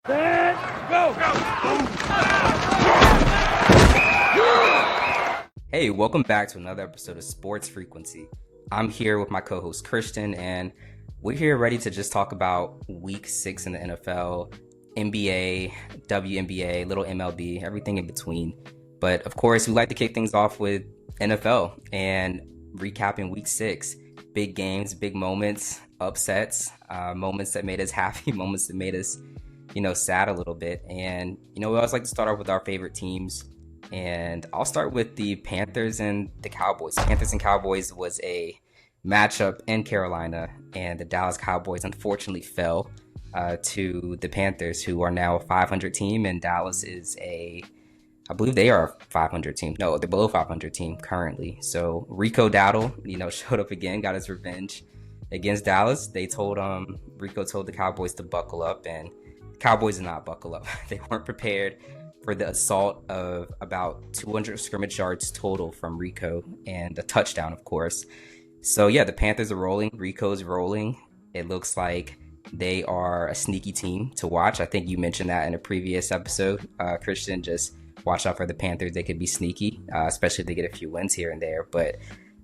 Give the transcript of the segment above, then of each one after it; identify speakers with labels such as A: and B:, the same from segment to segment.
A: Set, go!
B: Hey, welcome back to another episode of Sports Frequency. I'm here with my co-host Christian, and we're here ready to just talk about Week 6 in the NFL, NBA, WNBA, little MLB, everything in between. But of course, we like to kick things off with NFL and recapping Week 6. Big games, big moments, upsets, moments that made us happy, moments that made us, sad a little bit. And, we always like to start off with our favorite teams. And I'll start with the Panthers and the Cowboys. Panthers and Cowboys was a matchup in Carolina, and the Dallas Cowboys unfortunately fell to the Panthers, who are now a 500 team, and Dallas is I believe they are a 500 team. No, they're below 500 team currently. So Rico Dowdle, showed up again, got his revenge against Dallas. Rico told the Cowboys to buckle up, and the Cowboys did not buckle up. They weren't prepared for the assault of about 200 scrimmage yards total from Rico and a touchdown, of course. So yeah, the Panthers are rolling. Rico's rolling. It looks like they are a sneaky team to watch. I think you mentioned that in a previous episode, Christian. Just watch out for the Panthers. They could be sneaky, especially if they get a few wins here and there. But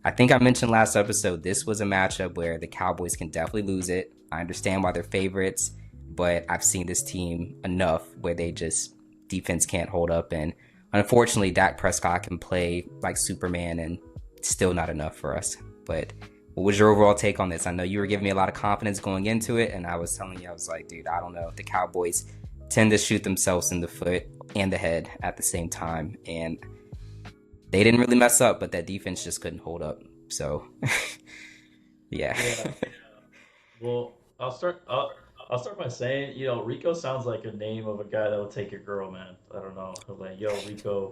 B: I think I mentioned last episode, this was a matchup where the Cowboys can definitely lose it. I understand why they're favorites, but I've seen this team enough where defense can't hold up, and unfortunately Dak Prescott can play like Superman and still not enough for us. But what was your overall take on this? I know you were giving me a lot of confidence going into it, and I was telling you, I was like, dude, I don't know. The Cowboys tend to shoot themselves in the foot and the head at the same time, and they didn't really mess up, but that defense just couldn't hold up. So yeah.
C: Yeah. Well, I'll start by saying, Rico sounds like a name of a guy that would take your girl, man. I don't know. Like, yo,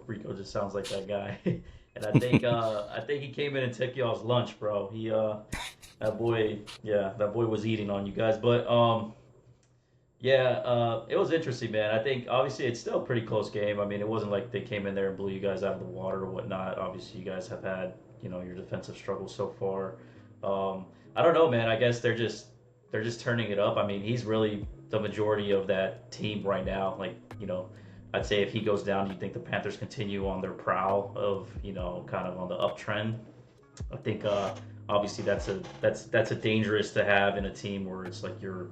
C: Rico just sounds like that guy. And I think he came in and took y'all's lunch, bro. That boy was eating on you guys. But yeah, it was interesting, man. I think obviously it's still a pretty close game. I mean, it wasn't like they came in there and blew you guys out of the water or whatnot. Obviously, you guys have had, your defensive struggles so far. I don't know, man. I guess they're just turning it up. I mean, he's really the majority of that team right now. Like, I'd say if he goes down, you think the Panthers continue on their prowl of, kind of on the uptrend. I think obviously that's a dangerous to have in a team where it's like you're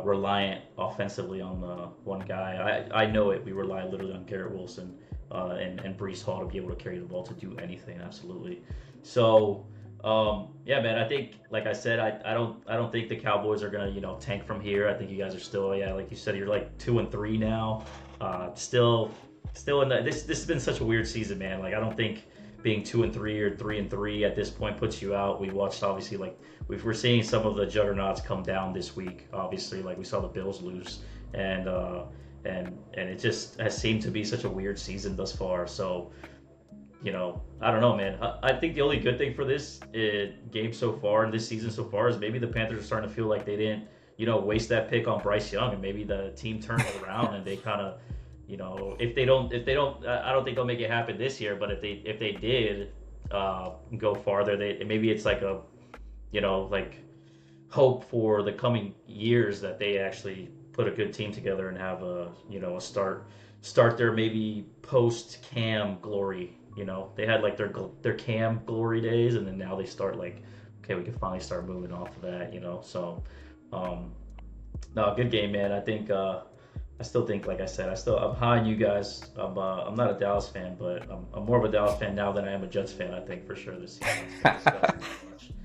C: reliant offensively on one guy. I know it. We rely literally on Garrett Wilson and Breece Hall to be able to carry the ball to do anything. Absolutely. So yeah, man. I think, like I said, I don't think the Cowboys are gonna tank from here. I think you guys are still, yeah, like you said, you're like 2-3 now. Still in this has been such a weird season, man. Like I don't think being 2-3 or 3-3 at this point puts you out. We watched obviously like we're seeing some of the juggernauts come down this week. Obviously, like we saw the Bills lose, and it just has seemed to be such a weird season thus far. So I don't know, man. I think the only good thing for this game so far and this season so far is maybe the Panthers are starting to feel like they didn't, waste that pick on Bryce Young, and maybe the team turned it around and they kind of, if they don't, I don't think they'll make it happen this year. But if they did go farther, maybe it's like a, like hope for the coming years that they actually put a good team together and have a start their maybe post Cam glory. They had like their Cam glory days, and then now they start like, okay, we can finally start moving off of that. So no, good game, man. I still think, like I said, I'm high on you guys. I'm not a Dallas fan, but I'm more of a Dallas fan now than I am a Jets fan. I think for sure this season.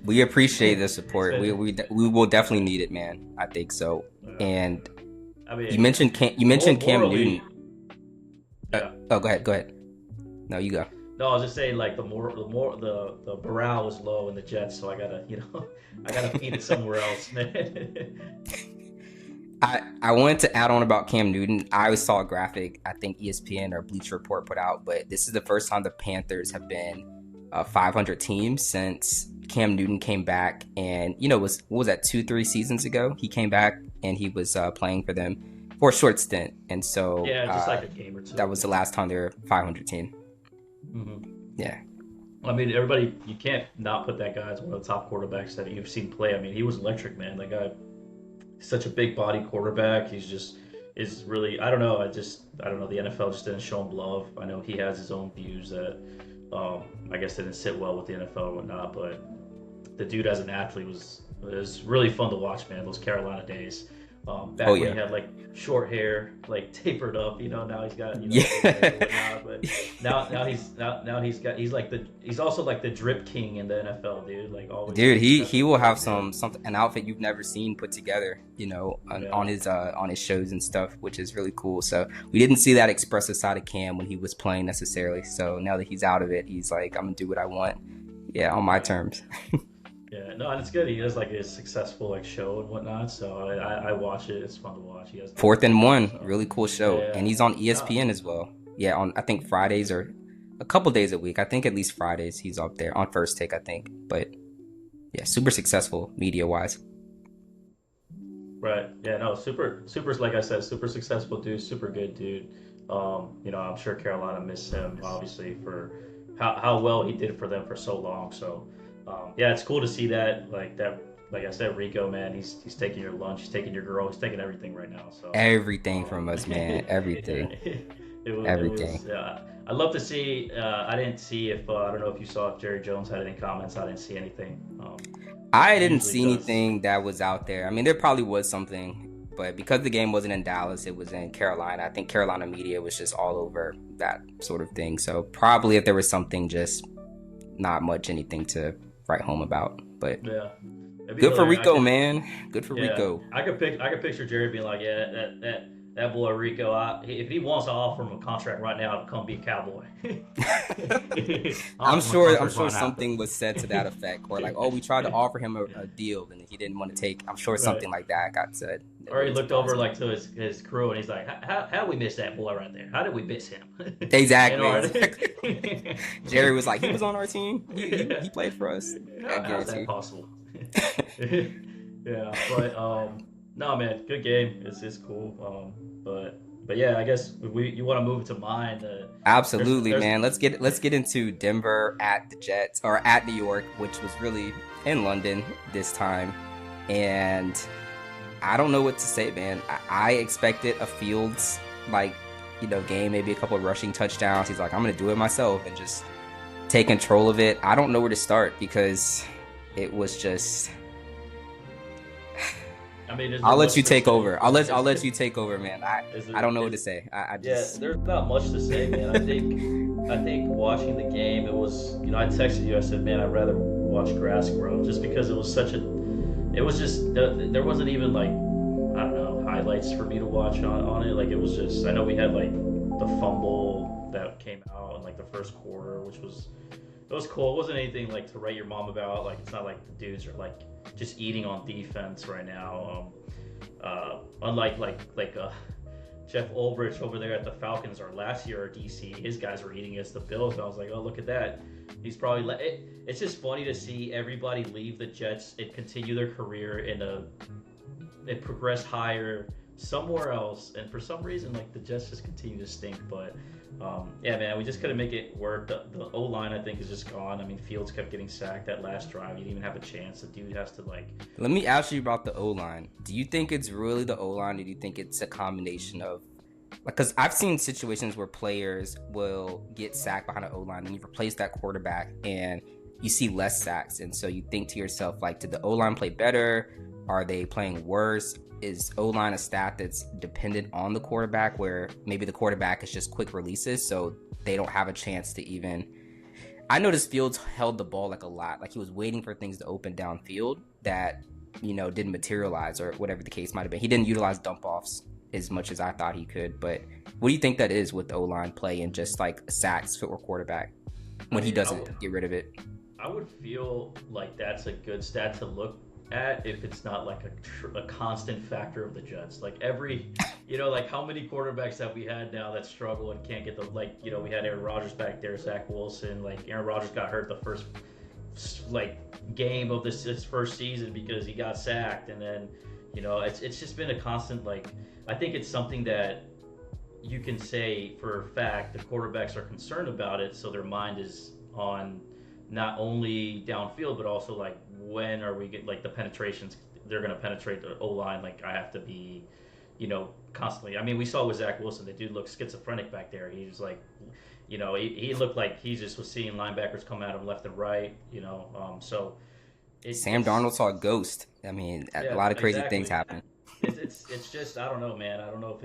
B: We appreciate the support. We will definitely need it, man. I think so. And
C: I mean,
B: you mentioned Cam
C: morally,
B: Newton.
C: yeah.
B: Go ahead. No, you go.
C: No, I was just saying, like the morale was low in the Jets, so I gotta feed it somewhere else, man.
B: I wanted to add on about Cam Newton. I saw a graphic, I think ESPN or Bleacher Report put out, but this is the first time the Panthers have been a 500 team since Cam Newton came back. And, what was that, 2-3 seasons ago? He came back and he was playing for them for a short stint. And so
C: yeah, just like a game or two.
B: that was the last time they were 500 team.
C: Mm-hmm.
B: Yeah.
C: I mean, everybody, you can't not put that guy as one of the top quarterbacks that you've seen play. I mean, he was electric, man. That guy, such a big body quarterback. He's just, is really, I don't know. I don't know. The NFL just didn't show him love. I know he has his own views that I guess didn't sit well with the NFL and whatnot. But the dude as an athlete was really fun to watch, man. Those Carolina days.
B: Oh
C: Back when he
B: yeah.
C: had like short hair, like tapered up, now he's got thick hair and
B: Yeah.
C: whatnot. But now he's also like the drip king in the NFL, dude. Like always
B: Dude,
C: like
B: he
C: stepping
B: will have
C: forward, man.
B: something an outfit you've never seen put together,
C: Yeah,
B: on his shows and stuff, which is really cool. So we didn't see that expressive side of Cam when he was playing necessarily. So now that he's out of it, he's like, I'm gonna do what I want. Yeah, on my
C: yeah.
B: terms.
C: Yeah, no, and it's good. He has like a successful like show and whatnot, so I watch it. It's fun to watch. He has the
B: Fourth
C: right
B: and
C: people,
B: One,
C: so
B: really cool show,
C: yeah.
B: and he's on
C: No,
B: ESPN as well. Yeah, on I think Fridays or a couple days a week. I think at least Fridays he's up there on First Take. I think, but yeah, super successful media wise.
C: right. Yeah, no, super like I said, super successful dude, super good dude. I'm sure Carolina missed him obviously for how well he did for them for so long. So, yeah, it's cool to see that. Like I said, Rico, man, he's taking your lunch, he's taking your girl, he's taking everything right now. So,
B: Everything from us, man.
C: yeah,
B: Everything,
C: it was.
B: everything.
C: I'd love to see. I didn't see if I don't know if you saw if Jerry Jones had any comments. I didn't see anything.
B: I
C: He
B: didn't
C: usually
B: see
C: does.
B: anything that was out there. I mean, there probably was something, but because the game wasn't in Dallas, it was in Carolina. I think Carolina media was just all over that sort of thing. So probably if there was something, just not much anything to write home about. But
C: Yeah, it'd be
B: good for
C: hilarious. I
B: Rico,
C: could,
B: man. Good for
C: yeah,
B: Rico.
C: I could picture Jerry being like, yeah, that boy Rico. If he wants to offer him a contract right now to come be a Cowboy,
B: I'm
C: offer him a
B: sure. I'm
C: contract
B: sure
C: right now.
B: something was said to that effect, or like, oh, we tried to offer him a deal and he didn't want to take. I'm sure
C: Right.
B: something like that got said. It
C: Or he
B: wouldn't
C: looked
B: surprise
C: over
B: me.
C: like to his crew and he's like, how we miss that boy right there? How did we miss him? In
B: Exactly.
C: our
B: Exactly. Jerry was like, he was on our team. He played for us. I
C: how's that
B: guarantee.
C: possible? Yeah, but no, man, good game. It's cool. But yeah, I guess we you want to move to mine.
B: Absolutely,
C: There's
B: man. Let's get into Denver at the Jets or at New York, which was really in London this time, and I don't know what to say, man. I expected a Fields like game, maybe a couple of rushing touchdowns. He's like, I'm gonna do it myself and just take control of it. I don't know where to start because it was just.
C: I mean, is there
B: I'll let
C: much
B: you
C: to
B: take
C: say?
B: over. I'll let you take over, man. I
C: Is
B: I
C: it
B: don't know what to
C: is
B: say. I
C: Yeah,
B: just
C: there's not much to say, man. I think watching the game, it was I texted you. I said, man, I'd rather watch grass grow just because it was such a. It was just there wasn't even like I don't know highlights for me to watch on it. Like it was just I know we had like the fumble that came out in like the first quarter, which was it was cool. It wasn't anything like to write your mom about. Like it's not like the dudes are like just eating on defense right now. Unlike Jeff Ulbrich over there at the Falcons or last year at DC, his guys were eating against the Bills, and I was like, oh look at that. He's probably it's just funny to see everybody leave the Jets and continue their career and progress higher somewhere else, and for some reason like the Jets just continue to stink. But yeah, man, we just couldn't make it work. The O line I think is just gone. I mean, Fields kept getting sacked that last drive. He didn't even have a chance. The dude has to like.
B: let me ask you about the O line. Do you think it's really the O line, or do you think it's a combination of like? Because I've seen situations where players will get sacked behind an O line, and you replace that quarterback, and you see less sacks, and so you think to yourself like, did the O line play better? Are they playing worse? Is O line a stat that's dependent on the quarterback, where maybe the quarterback is just quick releases, so they don't have a chance to even. I noticed Fields held the ball like a lot, like he was waiting for things to open downfield that didn't materialize or whatever the case might have been. He didn't utilize dump offs as much as I thought he could. But what do you think that is with the O line play and just like sacks for quarterback
C: I
B: when he
C: mean,
B: doesn't get rid of it?
C: I would feel like that's a good stat to look at if it's not like a constant factor of the Jets. Like like how many quarterbacks have we had now that struggle and can't get we had Aaron Rodgers back there, Zach Wilson. Like Aaron Rodgers got hurt the first like game of his first season because he got sacked, and then it's just been a constant like. I think it's something that you can say for a fact the quarterbacks are concerned about it, so their mind is on not only downfield but also like when are we get like the penetrations they're going to penetrate the O line. Like I have to be, constantly. I mean, we saw with Zach Wilson, the dude looked schizophrenic back there. He was like, he looked like he just was seeing linebackers come at him left and right. So
B: Sam
C: it's
B: Darnold saw a ghost. I mean, a
C: yeah,
B: lot of crazy things
C: exactly.
B: happen.
C: It's just I don't know, man. I don't know if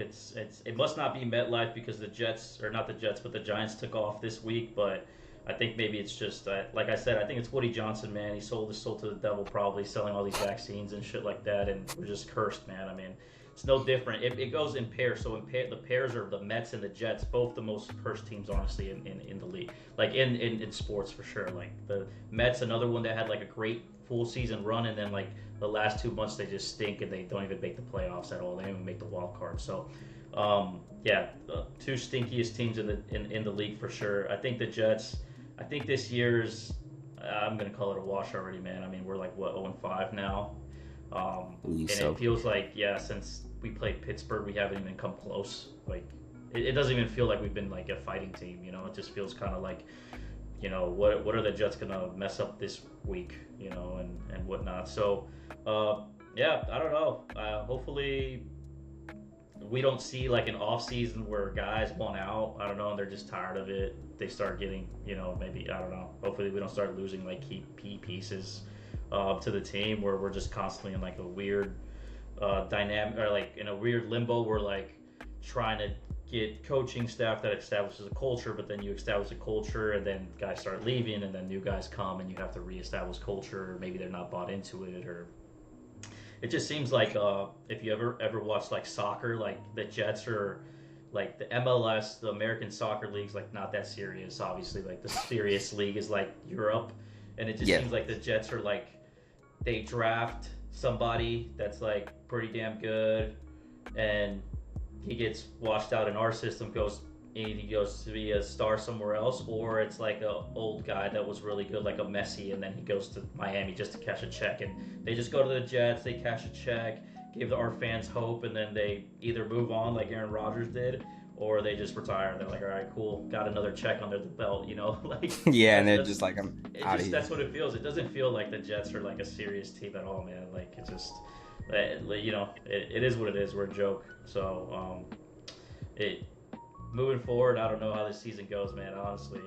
C: it must not be MetLife because the Jets or not the Jets, but the Giants took off this week. But I think maybe it's just like I said. I think it's Woody Johnson, man. He sold his soul to the devil, probably selling all these vaccines and shit like that, and we're just cursed, man. I mean, it's no different. It goes in pairs. So the pairs are the Mets and the Jets, both the most cursed teams, honestly, in the league. Like in sports for sure. Like the Mets, another one that had like a great full season run, and then like the last 2 months they just stink and they don't even make the playoffs at all. They don't even make the wild card. So, yeah, two stinkiest teams in the league for sure. I think the Jets. I think this year's. I'm gonna call it a wash already, man. I mean, we're like what 0-5 now, and
B: So
C: it feels like since we played Pittsburgh, we haven't even come close. Like, it doesn't even feel like we've been like a fighting team. It just feels kind of like what are the Jets gonna mess up this week, and whatnot. So, yeah, I don't know. Hopefully, we don't see like an off season where guys want out. I don't know, and they're just tired of it. They start getting, maybe I don't know. Hopefully, we don't start losing like key pieces to the team where we're just constantly in like a weird dynamic or like in a weird limbo. We're like trying to get coaching staff that establishes a culture, but then you establish a culture and then guys start leaving and then new guys come and you have to reestablish culture, or maybe they're not bought into it, or it just seems like if you ever watch like soccer, like the Jets are like the MLS, the American Soccer League's like not that serious. Obviously, like the serious league is like Europe, and it just
B: yeah,
C: seems like the Jets are like they draft somebody that's like pretty damn good, and he gets washed out in our system, he goes to be a star somewhere else, or it's like a old guy that was really good, like a Messi, and then he goes to Miami just to cash a check, and they just go to the Jets, they cash a check, give our fans hope, and then they either move on like Aaron Rodgers did, or they just retire. They're like, all right, cool, got another check under the belt, like
B: yeah, and they're
C: that's
B: just like, I'm
C: it.
B: out of
C: Just
B: here.
C: that's what it feels. It doesn't feel like the Jets are like a serious team at all, man. Like it's just, it is what it is. We're a joke. So, it moving forward, I don't know how this season goes, man. Honestly,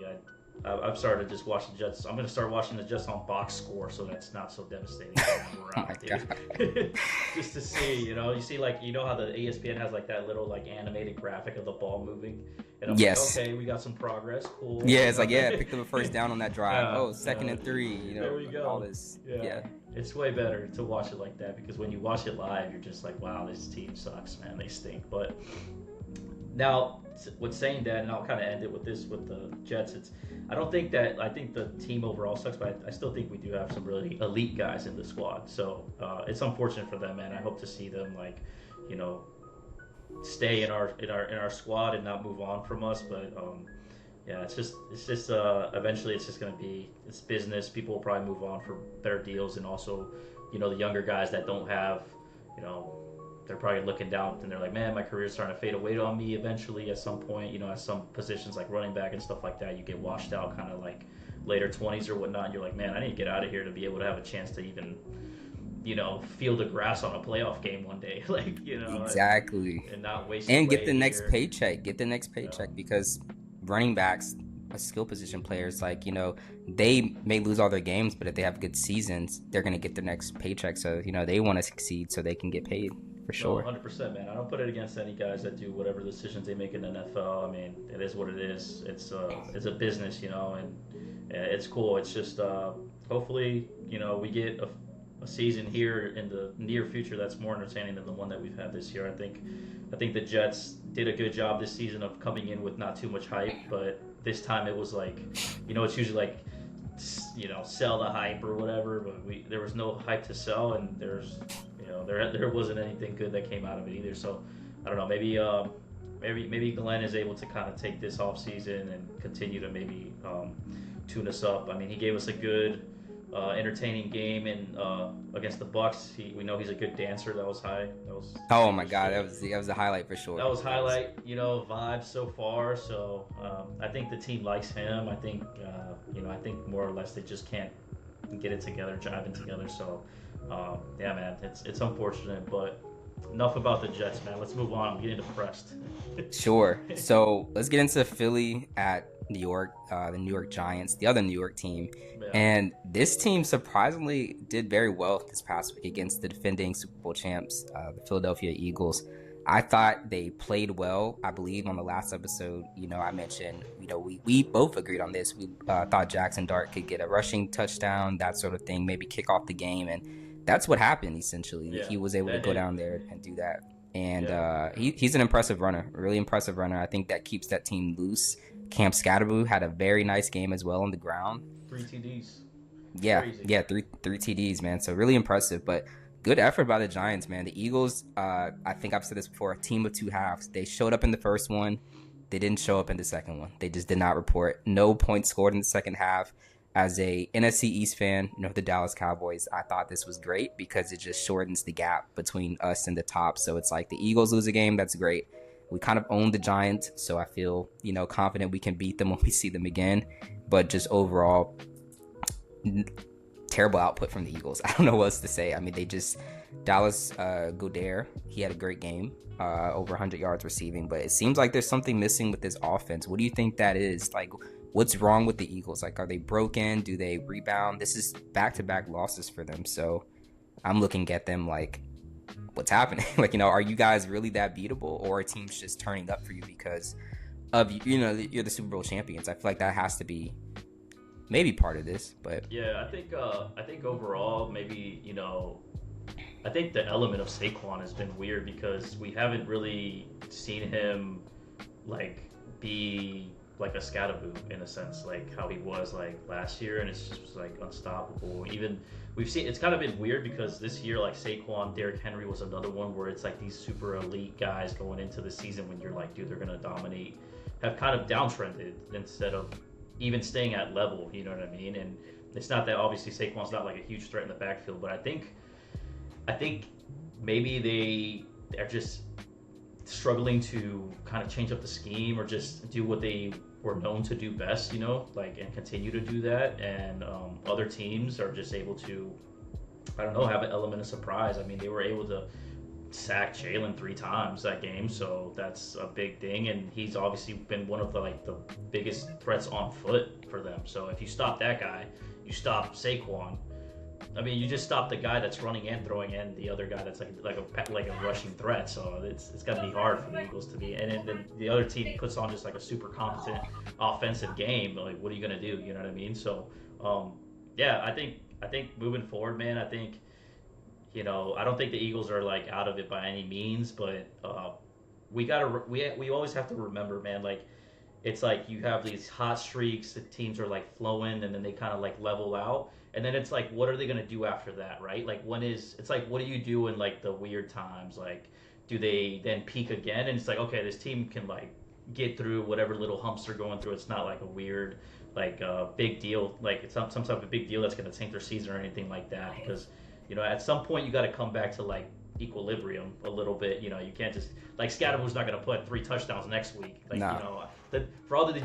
C: I've started to just watching the Jets. I'm gonna start watching the Jets on box score, so that's not so devastating when we're
B: Oh my
C: out,
B: god.
C: dude. Just to see, you see like how the ESPN has like that little like animated graphic of the ball moving, and I'm like,
B: Yes.
C: okay, we got some progress, cool.
B: Yeah, it's like, yeah, picked up a first down on that drive.
C: Yeah,
B: Oh, second and 3.
C: there we
B: All
C: go.
B: this.
C: Yeah,
B: Yeah.
C: it's way better to watch it like that because when you watch it live, you're just like, wow, this team sucks, man. They stink. But now, with saying that, and I'll kind of end it with this with the Jets. I think the team overall sucks, but I still think we do have some really elite guys in the squad. So it's unfortunate for them, man. I hope to see them like, you know, stay in our squad and not move on from us. But yeah, it's just eventually it's just gonna be it's business. People will probably move on for better deals, and also, the younger guys that don't have, you know, they're probably looking down and they're like, man, my career's starting to fade away on me eventually at some point. At some positions like running back and stuff like that, you get washed out kind of like later 20s or whatnot. And you're like, man, I need to get out of here to be able to have a chance to even, feel the grass on a playoff game one day, like,
B: Exactly.
C: and not waste
B: And
C: away
B: get the
C: a
B: next
C: year.
B: paycheck. Get the next paycheck because running backs, skill position players, like, they may lose all their games, but if they have good seasons, they're going to get their next paycheck. So, they want to succeed so they can get paid for
C: No,
B: sure.
C: 100%, man. I don't put it against any guys that do whatever decisions they make in the NFL. I mean, it is what it is. It's a business, and it's cool. It's just hopefully, we get a season here in the near future that's more entertaining than the one that we've had this year. I think the Jets did a good job this season of coming in with not too much hype, but this time it was like, it's usually like, sell the hype or whatever, but there was no hype to sell, and there wasn't anything good that came out of it either. So I don't know, maybe Glenn is able to kind of take this off season and continue to maybe tune us up. I mean, he gave us a good entertaining game in against the Bucks. We know he's a good dancer. That was high. That was
B: Oh
C: hype
B: my
C: for
B: God,
C: sure.
B: that was the highlight for sure.
C: That was highlight, vibes so far. So I think the team likes him. I think more or less they just can't get it together, jiving together. So yeah, man, it's unfortunate, but enough about the Jets, man. Let's move on. I'm getting depressed.
B: Sure. So let's get into Philly at New York, the New York Giants, the other New York team.
C: Yeah.
B: And this team surprisingly did very well this past week against the defending Super Bowl champs, the Philadelphia Eagles. I thought they played well. I believe on the last episode, I mentioned, we both agreed on this. We thought Jackson Dart could get a rushing touchdown, that sort of thing, maybe kick off the game. And that's what happened, essentially.
C: Yeah,
B: he was able to go down there and do that. And he's an impressive runner, really impressive runner. I think that keeps that team loose. Cam Scatterboo had a very nice game as well on the ground.
C: 3 TDs.
B: Yeah,
C: Crazy.
B: yeah, three TDs, man. So really impressive. But good effort by the Giants, man. The Eagles, I think I've said this before, a team of two halves. They showed up in the first one. They didn't show up in the second one. They just did not report. No points scored in the second half. As a NFC East fan, the Dallas Cowboys, I thought this was great because it just shortens the gap between us and the top. So it's like the Eagles lose a game, that's great. We kind of own the Giants, so I feel, confident we can beat them when we see them again. But just overall, terrible output from the Eagles. I don't know what else to say. I mean, Dallas Goedert, he had a great game, over 100 yards receiving, but it seems like there's something missing with this offense. What do you think that is? Like, what's wrong with the Eagles? Like, are they broken? Do they rebound? This is back-to-back losses for them. So I'm looking at them like, what's happening? Like, are you guys really that beatable, or are teams just turning up for you because of, you're the Super Bowl champions? I feel like that has to be maybe part of this, but
C: Yeah, I think overall maybe I think the element of Saquon has been weird because we haven't really seen him like be like a Scatterboo in a sense, like how he was like last year, and it's just like unstoppable. Even we've seen it's kind of been weird because this year like Saquon, Derrick Henry was another one where it's like these super elite guys going into the season when you're like, dude, they're gonna dominate, have kind of downtrended instead of even staying at level. You know what I mean? And it's not that obviously Saquon's not like a huge threat in the backfield, but I think maybe they're just struggling to kind of change up the scheme or just do what they were known to do best, like, and continue to do that. And other teams are just able to, I don't know, have an element of surprise. I mean, they were able to sack Jalen 3 times that game, so that's a big thing. And he's obviously been one of the biggest threats on foot for them. So if you stop that guy, you stop Saquon. I mean, you just stop the guy that's running and throwing, and the other guy that's like a rushing threat. So it's got to be hard for the Eagles to be. And then the other team puts on just like a super competent offensive game. Like, what are you gonna do? You know what I mean? So, yeah, I think moving forward, man, I think I don't think the Eagles are like out of it by any means, but we always have to remember, man, like it's like you have these hot streaks, the teams are like flowing, and then they kind of like level out, and then it's like, what are they gonna do after that, right? Like it's like, what do you do in like the weird times? Like, do they then peak again? And it's like, okay, this team can like get through whatever little humps they're going through. It's not like a weird like big deal, like it's some type of big deal that's gonna tank their season or anything like that, because at some point you got to come back to like equilibrium a little bit. You can't just like Scatterboo's not going to put 3 touchdowns next week. Like,
B: no.
C: For all the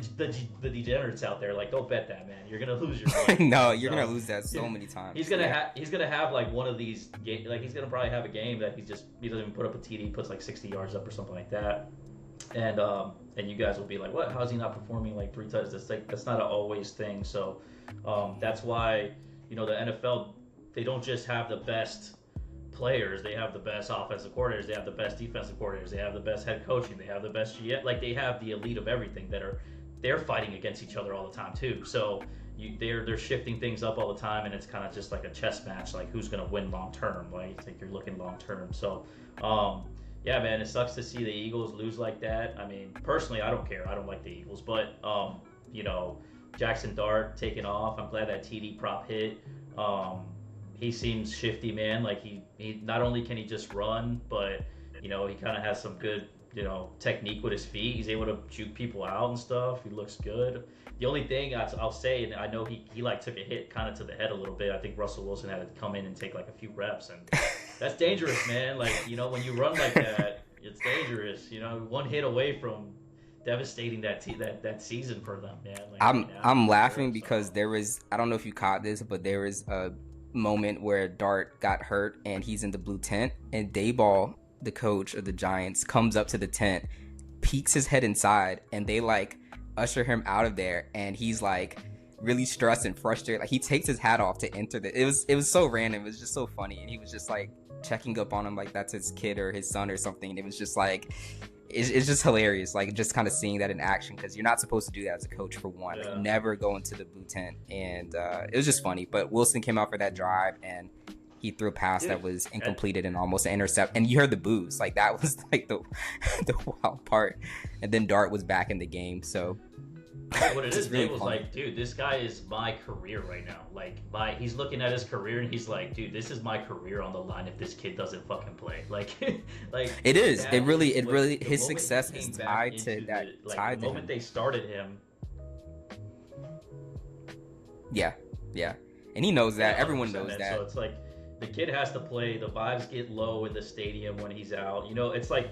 C: degenerates out there, like, don't bet that, man. You're gonna lose your money.
B: No, you're gonna lose that so many times.
C: He's gonna have like one of these like he's gonna probably have a game that he doesn't even put up a TD, puts like 60 yards up or something like that, and you guys will be like, what? How's he not performing like 3 touchdowns? That's not an always thing. So that's why the NFL, they don't just have the best players, they have the best offensive coordinators, they have the best defensive coordinators, they have the best head coaching, they have the best GM, like they have the elite of everything they're fighting against each other all the time too. So they're shifting things up all the time, and it's kind of just like a chess match, like who's gonna win long term. Like it's like you're looking long term. So yeah, man, it sucks to see the Eagles lose like that. I mean, personally, I don't care. I don't like the Eagles, but Jackson Dart taking off. I'm glad that TD prop hit. He seems shifty, man. Like he not only can he just run, but he kind of has some good technique with his feet. He's able to juke people out and stuff. He looks good. The only thing I'll say, and I know he like took a hit kind of to the head a little bit. I think Russell Wilson had to come in and take like a few reps, and that's dangerous, man. Like when you run like that, it's dangerous. One hit away from devastating that season for them, man. Like,
B: I'm laughing because there was, I don't know if you caught this, but there was a moment where Dart got hurt and he's in the blue tent, and Dayball the coach of the Giants, comes up to the tent, peeks his head inside, and they like usher him out of there, and he's like really stressed and frustrated. Like he takes his hat off to enter the. It was so random. It was just so funny, and he was just like checking up on him like that's his kid or his son or something. And it was just like it's just hilarious, like just kind of seeing that in action, because you're not supposed to do that as a coach for one.
C: Yeah.
B: Like, never go into the blue tent, and it was just funny. But Wilson came out for that drive, and he threw a pass that was incompleted and almost an intercept. And you heard the boos, like that was like the wild part. And then Dart was back in the game, so.
C: What it is, really Dave was like, dude, this guy is my career right now. Like, he's looking at his career and he's like, dude, this is my career on the line if this kid doesn't fucking play. Like,
B: it is. It really, his success is tied to that.
C: The moment they started him.
B: Yeah, and he knows that. Everyone knows that.
C: So it's like the kid has to play. The vibes get low in the stadium when he's out. You know, it's like.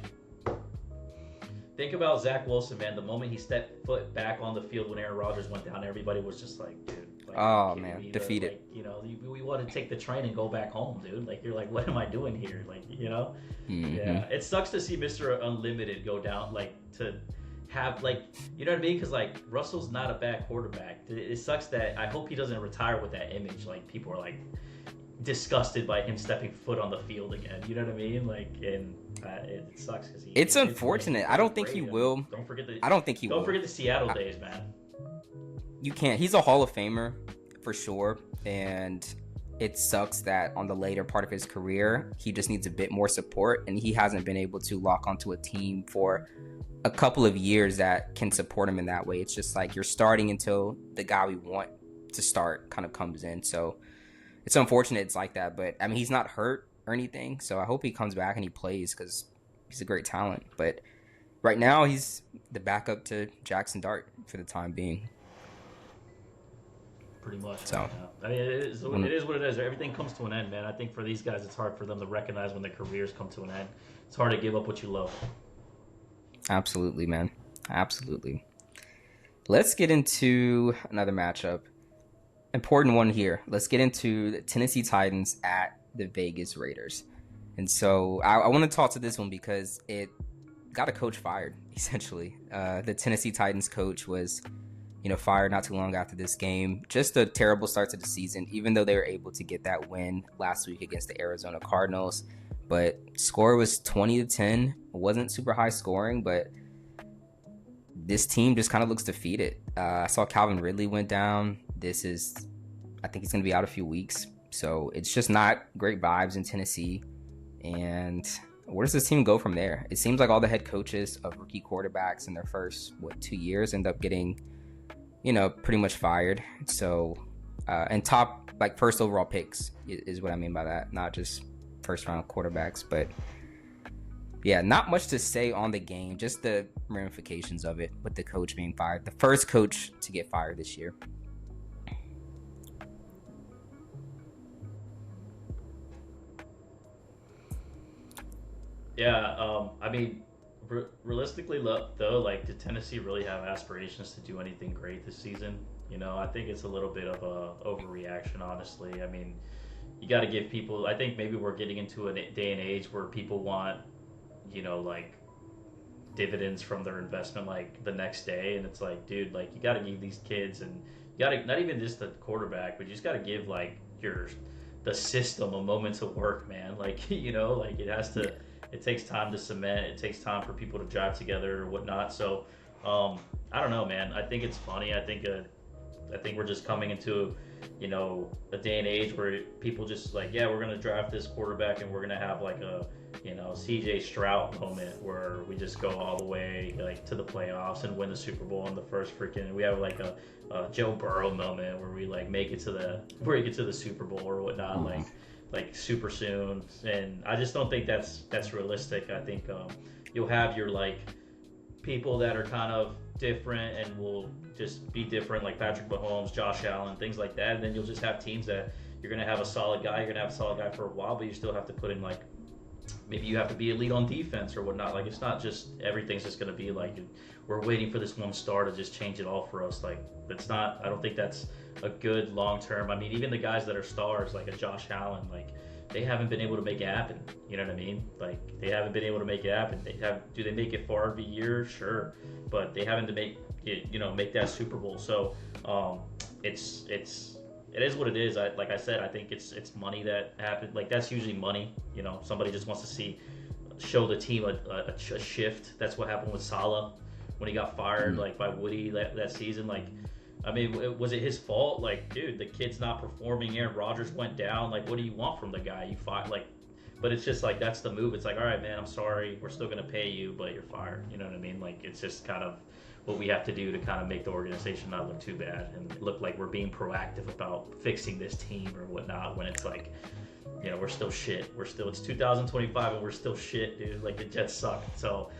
C: Think about Zach Wilson, man. The moment he stepped foot back on the field when Aaron Rodgers went down, everybody was just like, dude. Like,
B: oh, man. Defeated.
C: Like, you know, we want to take the train and go back home, dude. Like, you're like, what am I doing here? Like, you know?
B: Mm-hmm.
C: Yeah. It sucks to see Mr. Unlimited go down, like, to have, like, you know what I mean? Because, like, Russell's not a bad quarterback. It sucks that I hope he doesn't retire with that image. Like, people are, like, disgusted by him stepping foot on the field again. You know what I mean? Like, and it sucks because
B: it's unfortunate. I don't think he will.
C: Don't forget the.
B: I don't think he will.
C: Don't forget the Seattle days, man.
B: You can't. He's a Hall of Famer for sure, and it sucks that on the later part of his career, he just needs a bit more support, and he hasn't been able to lock onto a team for a couple of years that can support him in that way. It's just like you're starting until the guy we want to start kind of comes in. So it's unfortunate it's like that, but I mean, he's not hurt or anything, so I hope he comes back and he plays because he's a great talent. But right now, he's the backup to Jackson Dart for the time being.
C: Pretty much.
B: So,
C: yeah. I mean, it is what it is. Everything comes to an end, man. I think for these guys, it's hard for them to recognize when their careers come to an end. It's hard to give up what you love.
B: Absolutely, man. Absolutely. Let's get into another matchup. Important one here. Let's get into the Tennessee Titans at the Vegas Raiders. And so I want to talk to this one because it got a coach fired, essentially. The Tennessee Titans coach was, fired not too long after this game. Just a terrible start to the season, even though they were able to get that win last week against the Arizona Cardinals. But score was 20-10. It wasn't super high scoring, but this team just kind of looks defeated. I saw Calvin Ridley went down. I think he's going to be out a few weeks. So it's just not great vibes in Tennessee. And where does this team go from there? It seems like all the head coaches of rookie quarterbacks in their first, 2 years end up getting, pretty much fired. So, and top, first overall picks is what I mean by that. Not just first round quarterbacks, but yeah, not much to say on the game. Just the ramifications of it with the coach being fired. The first coach to get fired this year.
C: Yeah, I mean, realistically, though, did Tennessee really have aspirations to do anything great this season? I think it's a little bit of a overreaction, honestly. I mean, you got to give people. I think maybe we're getting into a day and age where people want, dividends from their investment the next day, and it's like, dude, you got to give these kids, and you got to not even just the quarterback, but you just got to give the system a moment to work, man. It has to. It takes time to cement. It takes time for people to drive together or whatnot. So, I don't know, man. I think it's funny. I think we're just coming into, a day and age where people just we're gonna draft this quarterback and we're gonna have a, C.J. Stroud moment where we just go all the way to the playoffs and win the Super Bowl in the first freaking. We have a Joe Burrow moment where we make it to the Super Bowl or whatnot. Mm-hmm. Super soon, and I just don't think that's realistic. I think you'll have your people that are kind of different and will just be different, like Patrick Mahomes, Josh Allen, things like that, and then you'll just have teams that you're gonna have a solid guy. You're gonna have a solid guy for a while, but you still have to put in maybe you have to be elite on defense or whatnot. It's not just everything's just gonna be we're waiting for this one star to just change it all for us. It's not. I don't think that's a good long term. I mean, even the guys that are stars, like a Josh Allen, they haven't been able to make it happen. You know what I mean? Like they haven't been able to make it happen. Do they make it far every year? Sure, but they haven't to make it, make that Super Bowl. So it is what it is. Like I said, I think it's money that happened. Like that's usually money. Somebody just wants to show the team a shift. That's what happened with Salah when he got fired like by Woody that season. Like, I mean, was it his fault? Like, dude, the kid's not performing. Aaron Rodgers went down. Like, what do you want from the guy? You fired. Like, but it's just like that's the move. It's like, all right, man, I'm sorry. We're still gonna pay you, but you're fired. You know what I mean? Like, it's just kind of what we have to do to kind of make the organization not look too bad and look like we're being proactive about fixing this team or whatnot. When it's like, we're still shit. It's 2025 and we're still shit, dude. Like the Jets suck. So,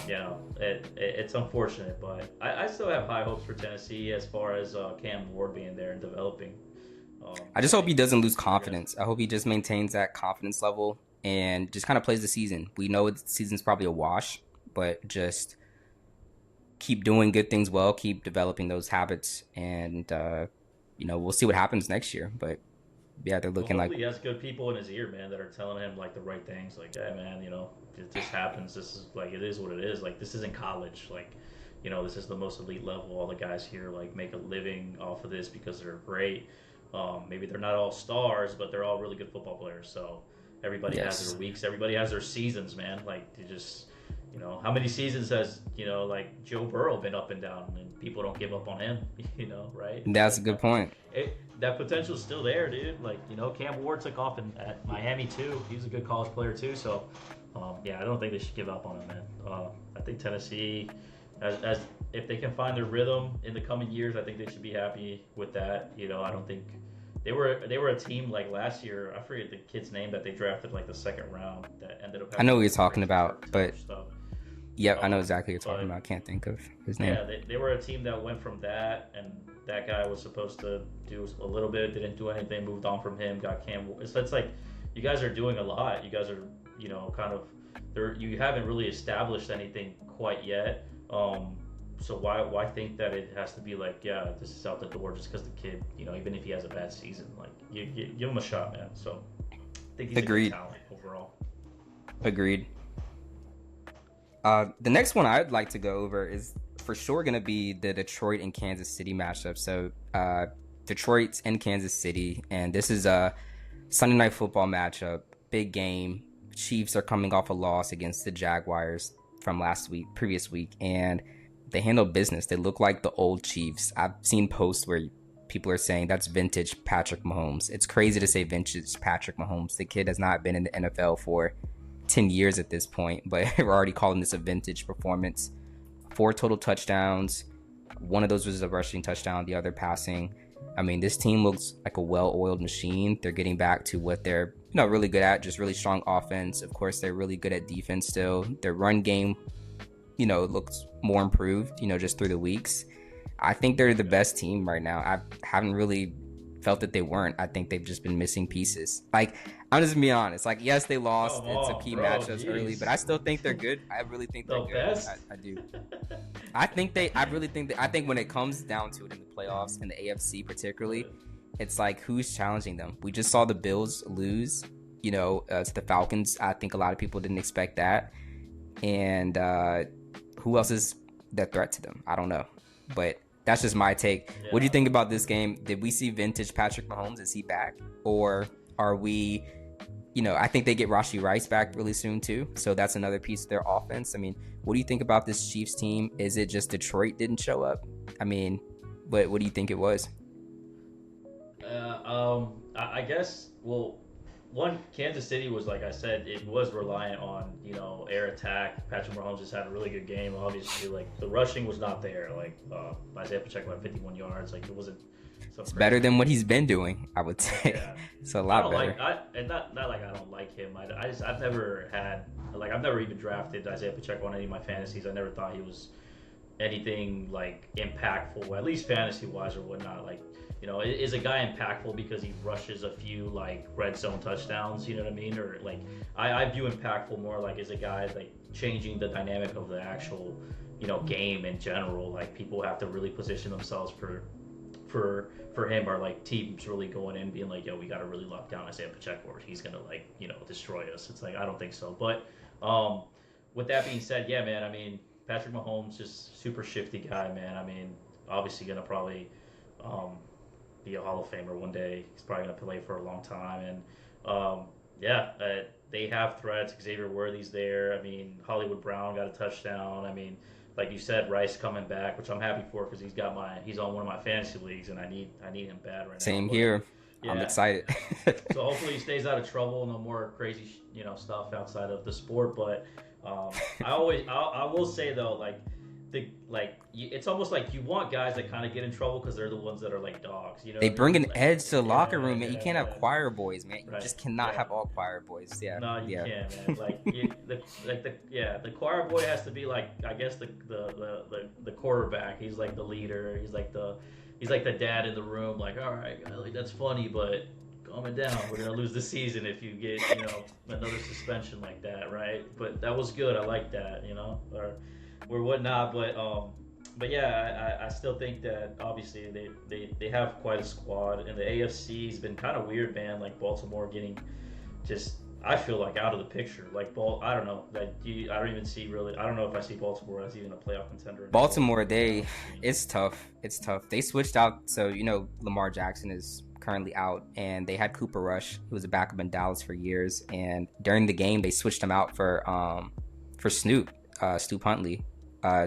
C: it's unfortunate, but I still have high hopes for Tennessee as far as Cam Ward being there and developing.
B: I just hope he doesn't lose confidence. I hope he just maintains that confidence level and just kind of plays the season. We know the season's probably a wash, but just keep doing good things well, keep developing those habits, and we'll see what happens next year. But yeah, they're looking like
C: he has good people in his ear, man, that are telling him like the right things. Like, hey, man, it just happens. This is like it is what it is. Like this isn't college. Like, this is the most elite level. All the guys here like make a living off of this because they're great. Maybe they're not all stars, but they're all really good football players. So everybody has their weeks. Everybody has their seasons, man. Like they just. How many seasons has, like Joe Burrow been up and down and people don't give up on him, right?
B: That's a good point.
C: That potential's still there, dude. Like, Cam Ward took off at Miami too. He was a good college player too. So, I don't think they should give up on him, man. I think Tennessee, as if they can find their rhythm in the coming years, I think they should be happy with that. I don't think they were a team like last year. I forget the kid's name that they drafted like the second round that ended up.
B: I know what you're talking about, but
C: stuff.
B: Yep, I know exactly what you're talking about. I can't think of his name.
C: Yeah, they were a team that went from that, and that guy was supposed to do a little bit, didn't do anything, moved on from him, got Cam. So it's like you guys are doing a lot. You guys are, kind of there. You haven't really established anything quite yet. So why think that it has to be like, yeah, this is out the door just because the kid, even if he has a bad season, like you give him a shot, man. So I think he's
B: Agreed.
C: A good talent overall.
B: Agreed. The next one I'd like to go over is for sure going to be the Detroit and Kansas City matchup. So Detroit's in Kansas City, and this is a Sunday Night Football matchup, big game. Chiefs are coming off a loss against the Jaguars from previous week, and they handle business. They look like the old Chiefs. I've seen posts where people are saying that's vintage Patrick Mahomes. It's crazy to say vintage Patrick Mahomes. The kid has not been in the NFL for 10 years at this point, but we're already calling this a vintage performance. 4 total touchdowns. One of those was a rushing touchdown, the other passing. I mean, this team looks like a well-oiled machine. They're getting back to what they're really good at, just really strong offense. Of course, they're really good at defense still. Their run game, looks more improved, just through the weeks. I think they're the best team right now. I haven't really felt that they weren't. I think they've just been missing pieces. Like, I'm just being honest. Like, yes, they lost. It's a key matchups early, but I still think they're good. I really think they're good. I do. I think when it comes down to it in the playoffs, in the AFC particularly, it's like who's challenging them. We just saw the Bills lose, to the Falcons. I think a lot of people didn't expect that. And who else is that threat to them? I don't know. But that's just my take. Yeah. What do you think about this game? Did we see vintage Patrick Mahomes? Is he back? Or are we, I think they get Rashee Rice back really soon too. So that's another piece of their offense. I mean, what do you think about this Chiefs team? Is it just Detroit didn't show up? I mean, what do you think it was?
C: I guess, Kansas City was, like I said, it was reliant on, air attack. Patrick Mahomes just had a really good game. Obviously, like, the rushing was not there. Like, Isaiah Pacheco had 51 yards. Like, it wasn't so
B: it's better than what he's been doing, I would say. Yeah. It's a lot better.
C: And not like I don't like him. I've never even drafted Isaiah Pacheco on any of my fantasies. I never thought he was anything, like, impactful, at least fantasy-wise or whatnot. Like, is a guy impactful because he rushes a few, like, red zone touchdowns, you know what I mean? Or, like, I view impactful more like as a guy, like, changing the dynamic of the actual, game in general. Like, people have to really position themselves for for him are like teams really going in being like, yo, we got to really lock down Isaiah Pacheco or he's gonna like destroy us. It's like I don't think so. But with that being said, yeah, man. I mean, Patrick Mahomes just super shifty guy, man. I mean, obviously gonna probably um, be a Hall of Famer one day. He's probably gonna play for a long time, and yeah, they have threats. Xavier Worthy's there. I mean, Hollywood Brown got a touchdown. I mean, like you said, Rice coming back, which I'm happy for because he's on one of my fantasy leagues, and I need him bad right now.
B: Same here. Yeah, I'm excited.
C: So hopefully he stays out of trouble. No more crazy stuff outside of the sport. But I will say though, it's almost like you want guys that kind of get in trouble because they're the ones that are like dogs.
B: They bring an edge to the locker room, man. You can't have choir boys, man. You just cannot have all choir boys. Yeah.
C: No, you can't, man. Like the choir boy has to be like, I guess the quarterback. He's like the leader. He's like the dad in the room. Like, all right, that's funny, but calm it down. We're gonna lose the season if you get another suspension like that, right? But that was good. I like that, or whatnot. But yeah, I still think that obviously they have quite a squad, and the AFC's been kind of weird, man. Like Baltimore getting just, I feel like, out of the picture. Like I don't know. I don't even see really. I don't know if I see Baltimore as even a playoff contender.
B: Baltimore, it's tough. It's tough. They switched out, so Lamar Jackson is currently out, and they had Cooper Rush, who was a backup in Dallas for years. And during the game, they switched him out for Snoop Huntley.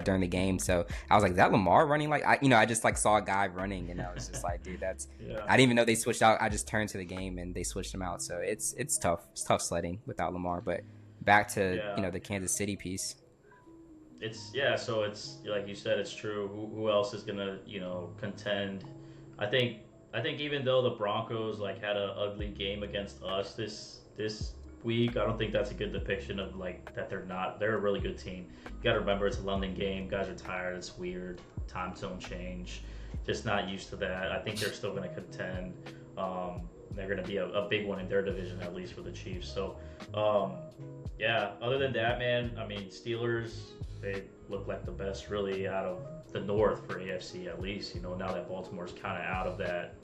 B: During the game, so I was like, "Is that Lamar running?" Like I just like saw a guy running, and I was just like, "Dude, that's." Yeah. I didn't even know they switched out. I just turned to the game, and they switched him out. So it's tough. It's tough sledding without Lamar. But back to the Kansas City piece.
C: So it's like you said, it's true. Who else is gonna contend? I think even though the Broncos like had an ugly game against us this week, I don't think that's a good depiction of like that they're a really good team. You got to remember it's a London game. Guys are tired. It's weird. Time zone change. Just not used to that. I think they're still going to contend. They're going to be a big one in their division, at least for the Chiefs. So, yeah, other than that, man, I mean, Steelers, they look like the best really out of the North for AFC, at least, now that Baltimore's kind of out of that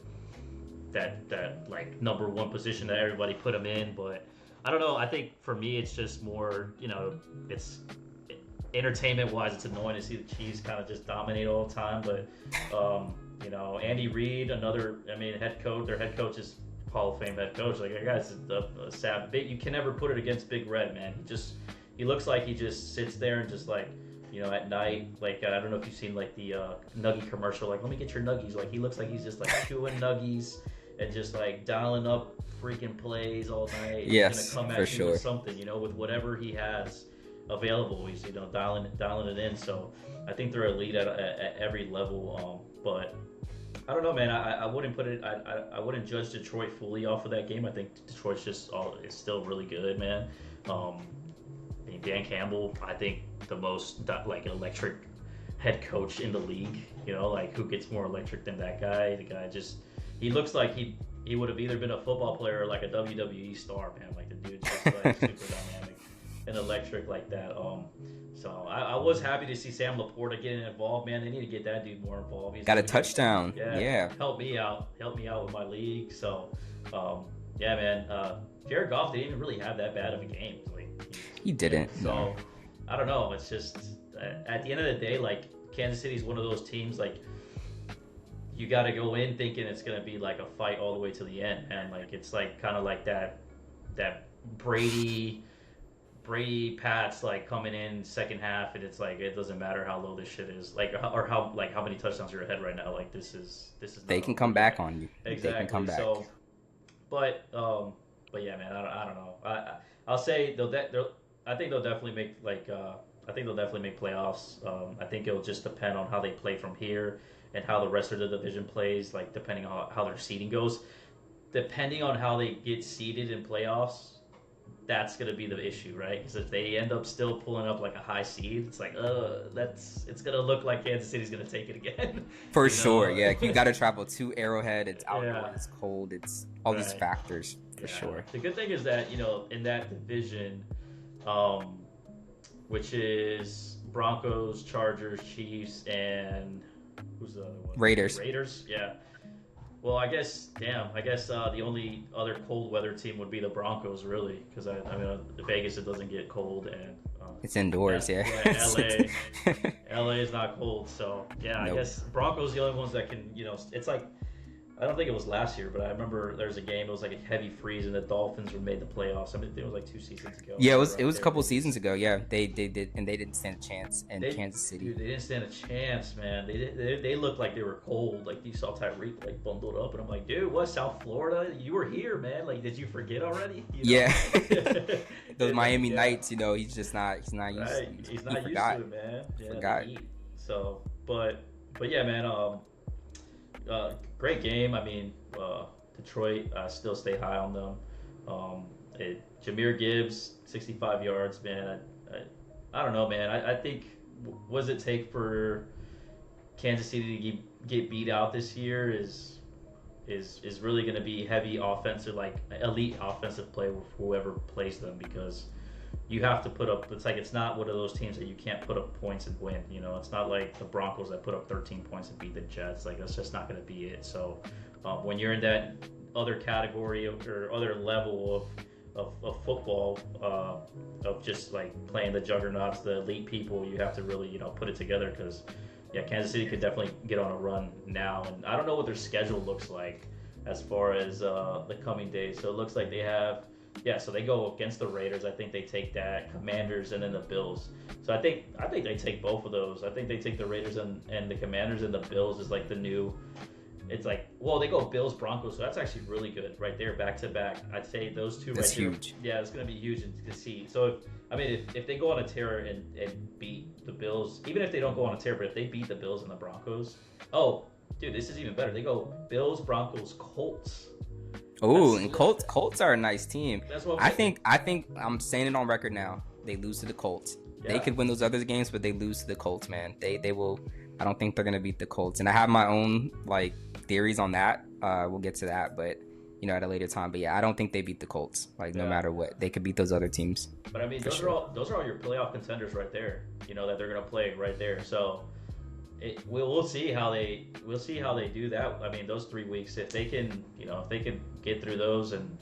C: like number one position that everybody put them in. But I don't know. I think for me, it's just more, it's entertainment-wise, it's annoying to see the Chiefs kind of just dominate all the time. But, Andy Reid, head coach. Their head coach is Hall of Fame head coach. Like, that guy's a sad bit. You can never put it against Big Red, man. He looks like he just sits there and just like, at night, like, I don't know if you've seen like the Nuggie commercial. Like, let me get your Nuggies. Like, he looks like he's just like chewing Nuggies and just like dialing up freaking plays all night.
B: Yes,
C: he's gonna come at you with something, with whatever he has available. He's dialing it in. So I think they're elite at every level. But I don't know, man. I wouldn't put it. I wouldn't judge Detroit fully off of that game. I think Detroit's is still really good, man. Dan Campbell, I think the most like electric head coach in the league. Like who gets more electric than that guy? The guy he looks like he would have either been a football player or like a WWE star, man. Like the dude's just like super dynamic and electric like that. So I was happy to see Sam Laporta getting involved, man. They need to get that dude more involved. He's
B: got a touchdown. Yeah.
C: Help me out with my league. So, yeah, man. Jared Goff didn't even really have that bad of a game. Like,
B: he didn't.
C: So, I don't know. It's just at the end of the day, like Kansas City's one of those teams like. You got to go in thinking it's going to be like a fight all the way to the end, man. Like it's like kind of like that Brady Pats like coming in second half, and it's like it doesn't matter how low this shit is, like or how many touchdowns you're ahead right now. Like this is.
B: They can come back on you.
C: Exactly. They can come back. So, but yeah, man. I don't know. I'll say I think they'll definitely make I think they'll definitely make playoffs. I think it'll just depend on how they play from here. And how the rest of the division plays, like depending on how their seeding goes. Depending on how they get seeded in playoffs, that's going to be the issue, right? Because if they end up still pulling up like a high seed, it's like, it's going to look like Kansas City's going to take it again.
B: For sure, yeah. You got to travel to Arrowhead. It's outdoors, it's cold, it's all these factors, for sure.
C: The good thing is that, in that division, which is Broncos, Chargers, Chiefs, and Who's the other one?
B: Raiders.
C: Raiders. Yeah. Well, I guess, damn. I guess the only other cold weather team would be the Broncos, really, because I mean, Vegas it doesn't get cold, and
B: It's indoors, yeah.
C: LA is not cold, so yeah.
B: Nope.
C: I guess Broncos the only ones that can, it's like I don't think it was last year, but I remember there was a game. It was like a heavy freeze, and the Dolphins were made the playoffs. I mean, it was like 2 seasons ago.
B: Yeah, it was a couple seasons ago. Yeah, they did, and they didn't stand a chance in Kansas City.
C: Dude, they didn't stand a chance, man. They looked like they were cold. Like you saw Tyreek like bundled up, and I'm like, dude, what? South Florida? You were here, man. Like, did you forget already?
B: Yeah, those Miami Nights. He's just not. He's not used.
C: Right. He's not used to it, man. Yeah,
B: forgot.
C: So, but yeah, man. Great game. I mean, Detroit still stay high on them. Jahmyr Gibbs, 65 yards, man. I don't know, man. I think what does it take for Kansas City to get beat out this year is really going to be heavy offensive, like elite offensive play with whoever plays them, because you have to put up. It's not one of those teams that you can't put up points and win. It's not like the Broncos that put up 13 points and beat the Jets. Like, that's just not going to be it. So when you're in that other category or other level of football, of just like playing the juggernauts, the elite people, you have to really put it together, because Kansas City could definitely get on a run now, and I don't know what their schedule looks like as far as the coming days. So it looks like they have. Yeah, so they go against the Raiders. I think they take that, Commanders, and then the Bills. So I think they take both of those. I think they take the Raiders and the Commanders, and the Bills is like the new. It's like, well, they go Bills, Broncos, so that's actually really good right there, back to back. I'd say those two.
B: That's
C: right there.
B: huge.
C: Yeah, it's gonna be huge to see. So if they go on a tear and beat the Bills, even if they don't go on a tear, but if they beat the Bills and the Broncos, oh, dude, this is even better. They go Bills, Broncos, Colts.
B: Oh, and Colts are a nice team.
C: That's what
B: I think I'm saying it on record now. They lose to the Colts. Yeah. They could win those other games, but they lose to the Colts, man. They will. I don't think they're gonna beat the Colts, and I have my own like theories on that. We'll get to that, but at a later time. But yeah, I don't think they beat the Colts. Like, no matter what, they could beat those other teams.
C: But I mean, those are all your playoff contenders right there. That they're gonna play right there. So we'll see how they do that. I mean, those 3 weeks, if they can get through those and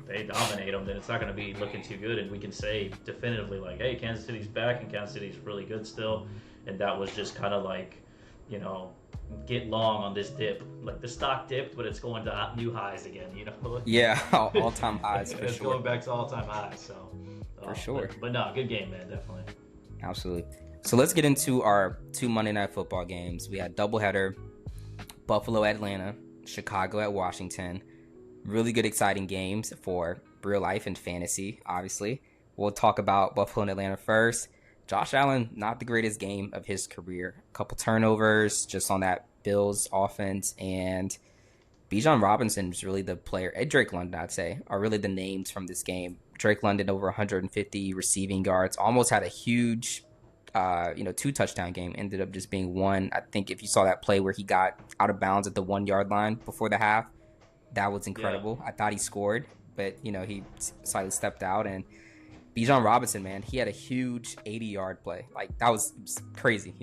C: they dominate them, then it's not going to be looking too good, and we can say definitively like, hey, Kansas City's back, and Kansas City's really good still, and that was just kind of like, get long on this dip. Like, the stock dipped, but it's going to new highs again.
B: Yeah, all-time highs for
C: it's
B: sure.
C: going back to all-time highs. So
B: for sure.
C: But no, good game, man, definitely.
B: Absolutely. So let's get into our 2 Monday Night Football games. We had doubleheader, Buffalo at Atlanta, Chicago at Washington. Really good, exciting games for real life and fantasy, obviously. We'll talk about Buffalo and Atlanta first. Josh Allen, not the greatest game of his career. A couple turnovers just on that Bills offense. And Bijan Robinson is really the player. And Drake London, I'd say, are really the names from this game. Drake London over 150 receiving yards. Almost had a huge 2 touchdown game, ended up just being 1. I think if you saw that play where he got out of bounds at the 1 yard line before the half, that was incredible. Yeah. I thought he scored, but he slightly stepped out. And Bijan Robinson, man, he had a huge 80-yard play. Like, that was crazy.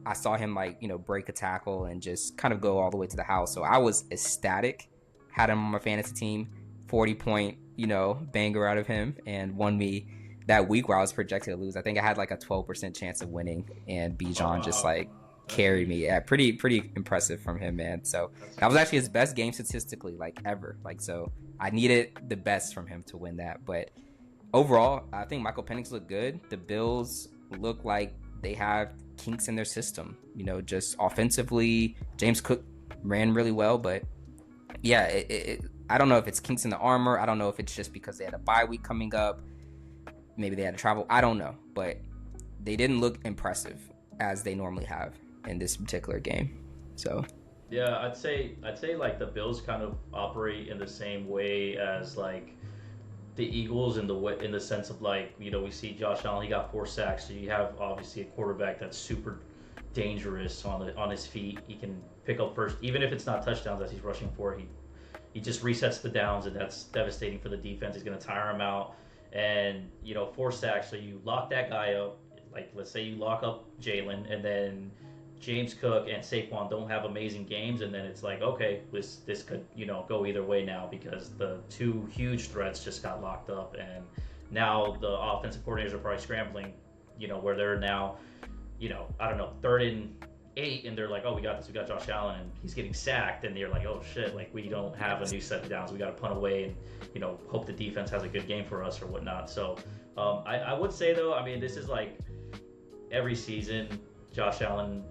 B: I saw him break a tackle and just kind of go all the way to the house. So I was ecstatic. Had him on my fantasy team, 40-point banger out of him, and won me that week where I was projected to lose. I think I had like a 12% chance of winning, and Bijan just carried me. Yeah, pretty impressive from him, man. So that was actually his best game statistically, ever. So I needed the best from him to win that. But overall, I think Michael Penix looked good. The Bills look like they have kinks in their system. Just offensively, James Cook ran really well, but yeah, I don't know if it's kinks in the armor. I don't know if it's just because they had a bye week coming up. Maybe they had to travel. I don't know, but they didn't look impressive as they normally have in this particular game. So
C: yeah, I'd say like the Bills kind of operate in the same way as like the Eagles in the sense of we see Josh Allen, he got 4 sacks, so you have obviously a quarterback that's super dangerous on his feet. He can pick up first, even if it's not touchdowns as he's rushing for. He just resets the downs, and that's devastating for the defense. He's going to tire him out. And 4 sacks, so you lock that guy up. Like, let's say you lock up Jalen, and then James Cook and Saquon don't have amazing games, and then it's like, okay, this could go either way now because the two huge threats just got locked up, and now the offensive coordinators are probably scrambling, where they're now, I don't know, 3rd and 8, and they're like, oh, we got this, we got Josh Allen, and he's getting sacked, and they're like, oh shit, like we don't have a new set of downs, we got to punt away and hope the defense has a good game for us or whatnot. So I would say though, I mean, this is like every season, Josh Allen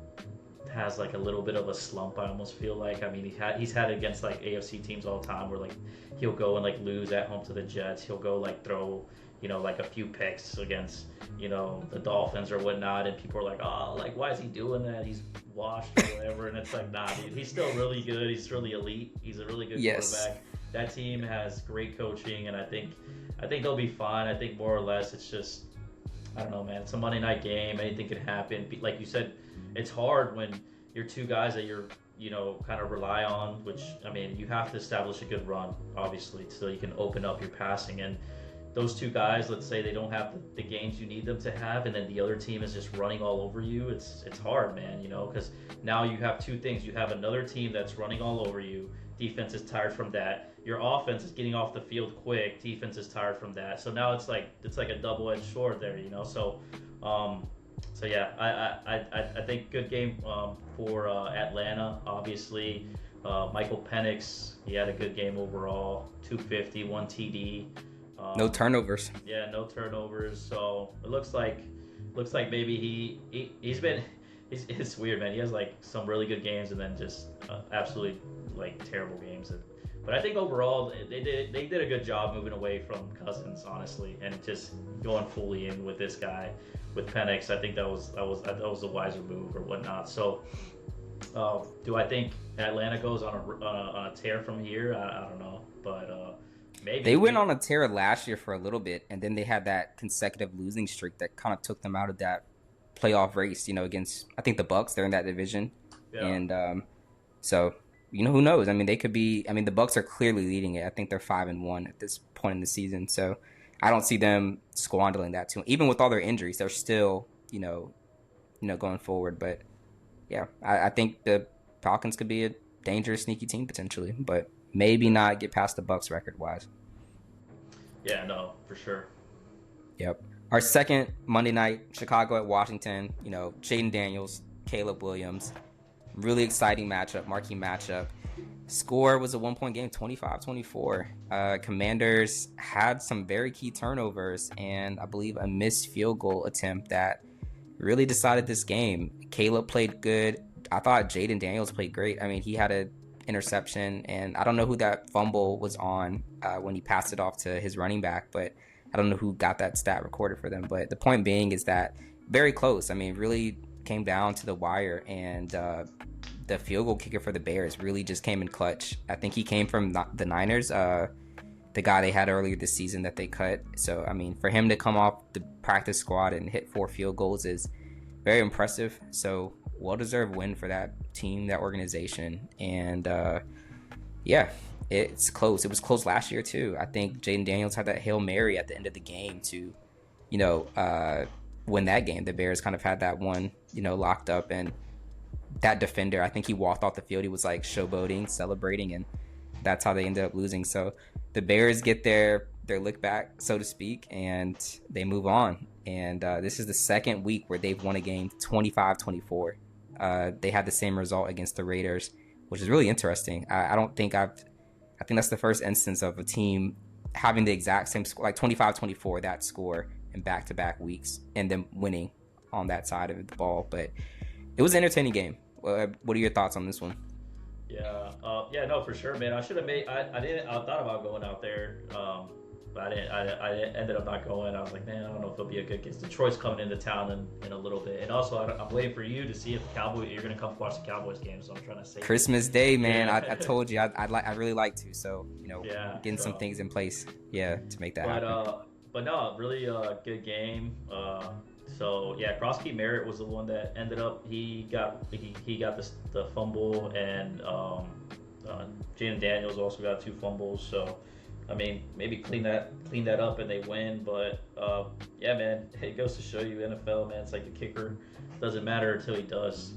C: has like a little bit of a slump. I almost feel like. I mean, he's had it against like AFC teams all the time, where like he'll go and like lose at home to the Jets. He'll go like throw like a few picks against the Dolphins or whatnot, and people are like, oh, like why is he doing that? He's washed or whatever. And it's like, nah, dude, he's still really good. He's really elite. He's a really good quarterback. That team has great coaching, and I think they'll be fine. I think more or less it's just, I don't know, man. It's a Monday night game. Anything can happen. Like you said, it's hard when you're two guys that you're, kind of rely on, which, I mean, you have to establish a good run, obviously, so you can open up your passing. And those two guys, let's say they don't have the games you need them to have, and then the other team is just running all over you. It's hard, man, because now you have two things. You have another team that's running all over you. Defense is tired from that. Your offense is getting off the field quick. Defense is tired from that. So now it's like a double-edged sword there, So yeah, I think good game for Atlanta. Obviously, Michael Penix, he had a good game overall. 250, 1 TD.
B: No turnovers.
C: Yeah, no turnovers. So it looks like maybe it's weird, man. He has like some really good games and then just absolutely like terrible games. But I think overall they did a good job moving away from Cousins, honestly, and just going fully in with this guy, with Penix. I think that was a wiser move or whatnot. So, do I think Atlanta goes on a tear from here? I don't know, but maybe
B: they went on a tear last year for a little bit, and then they had that consecutive losing streak that kind of took them out of that playoff race. Against I think the Bucks. They're in that division, and so. Who knows? I mean, they could be. I mean, the Bucks are clearly leading it. I think they're 5-1 at this point in the season. So, I don't see them squandering that too. Even with all their injuries, they're still, going forward. But yeah, I think the Falcons could be a dangerous, sneaky team potentially, but maybe not get past the Bucks record wise.
C: Yeah, no, for sure.
B: Yep. Our second Monday night, Chicago at Washington. Jayden Daniels, Caleb Williams. Really exciting matchup, marquee matchup. Score was a 1-point game, 25-24. Commanders had some very key turnovers and I believe a missed field goal attempt that really decided this game. Caleb played good. I thought Jayden Daniels played great. I mean, he had an interception, and I don't know who that fumble was on when he passed it off to his running back, but I don't know who got that stat recorded for them. But the point being is that very close. I mean, really came down to the wire, and the field goal kicker for the Bears really just came in clutch. I think he came from the Niners, the guy they had earlier this season that they cut. So, I mean, for him to come off the practice squad and hit 4 field goals is very impressive. So, well-deserved win for that team, that organization. And, yeah, it's close. It was close last year, too. I think Jayden Daniels had that Hail Mary at the end of the game to, win that game. The Bears kind of had that one, locked up, and that defender, I think he walked off the field. He was like showboating, celebrating, and that's how they ended up losing. So the Bears get their lick back, so to speak, and they move on. And this is the second week where they've won a game 25-24. They had the same result against the Raiders, which is really interesting. I think that's the first instance of a team having the exact same score, like 25-24, that score in back-to-back weeks, and then winning on that side of the ball. But it was an entertaining game. What are your thoughts on this one?
C: Yeah, no, for sure, man. I should have made. I thought about going out there, but I didn't. I ended up not going. I was like, man, I don't know if it'll be a good game. Detroit's coming into town in a little bit, and also I'm waiting for you to see if you're gonna come watch the Cowboys game. So I'm trying to say
B: Christmas Day, man. Yeah. I told you I really like to. So getting some things in place, to make that happen.
C: But no, really good game. So yeah, Krosky Merritt was the one that ended up. He got the fumble, and Jayden Daniels also got 2 fumbles. So I mean, maybe clean that up and they win. But yeah, man, it goes to show you NFL, man. It's like the kicker. doesn't matter until he does,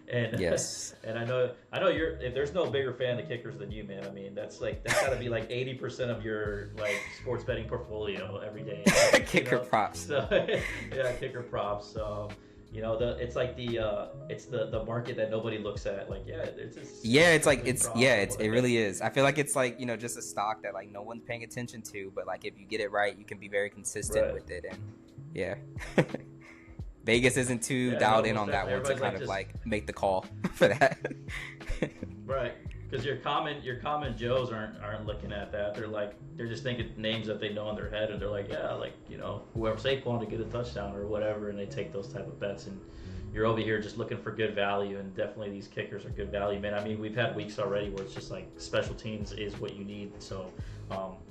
C: and
B: Yes.
C: and I know you're if there's no bigger fan of kickers than you, man. I mean, that's got to be like 80% of your like sports betting portfolio every day.
B: Kicker props.
C: So yeah, kicker props. It's like it's the market that nobody looks at. Like,
B: it really is. I feel like it's like, just a stock that like no one's paying attention to, but like if you get it right, you can be very consistent with it. And yeah. Vegas isn't too dialed in on that one to kind of like make the call for that.
C: Right. Because your common Joes aren't looking at that. They're just thinking names that they know in their head, and they're like, yeah, like whoever Saquon to get a touchdown or whatever, and they take those type of bets. And you're over here just looking for good value, and definitely these kickers are good value, man. I mean, we've had weeks already where it's just like special teams is what you need. So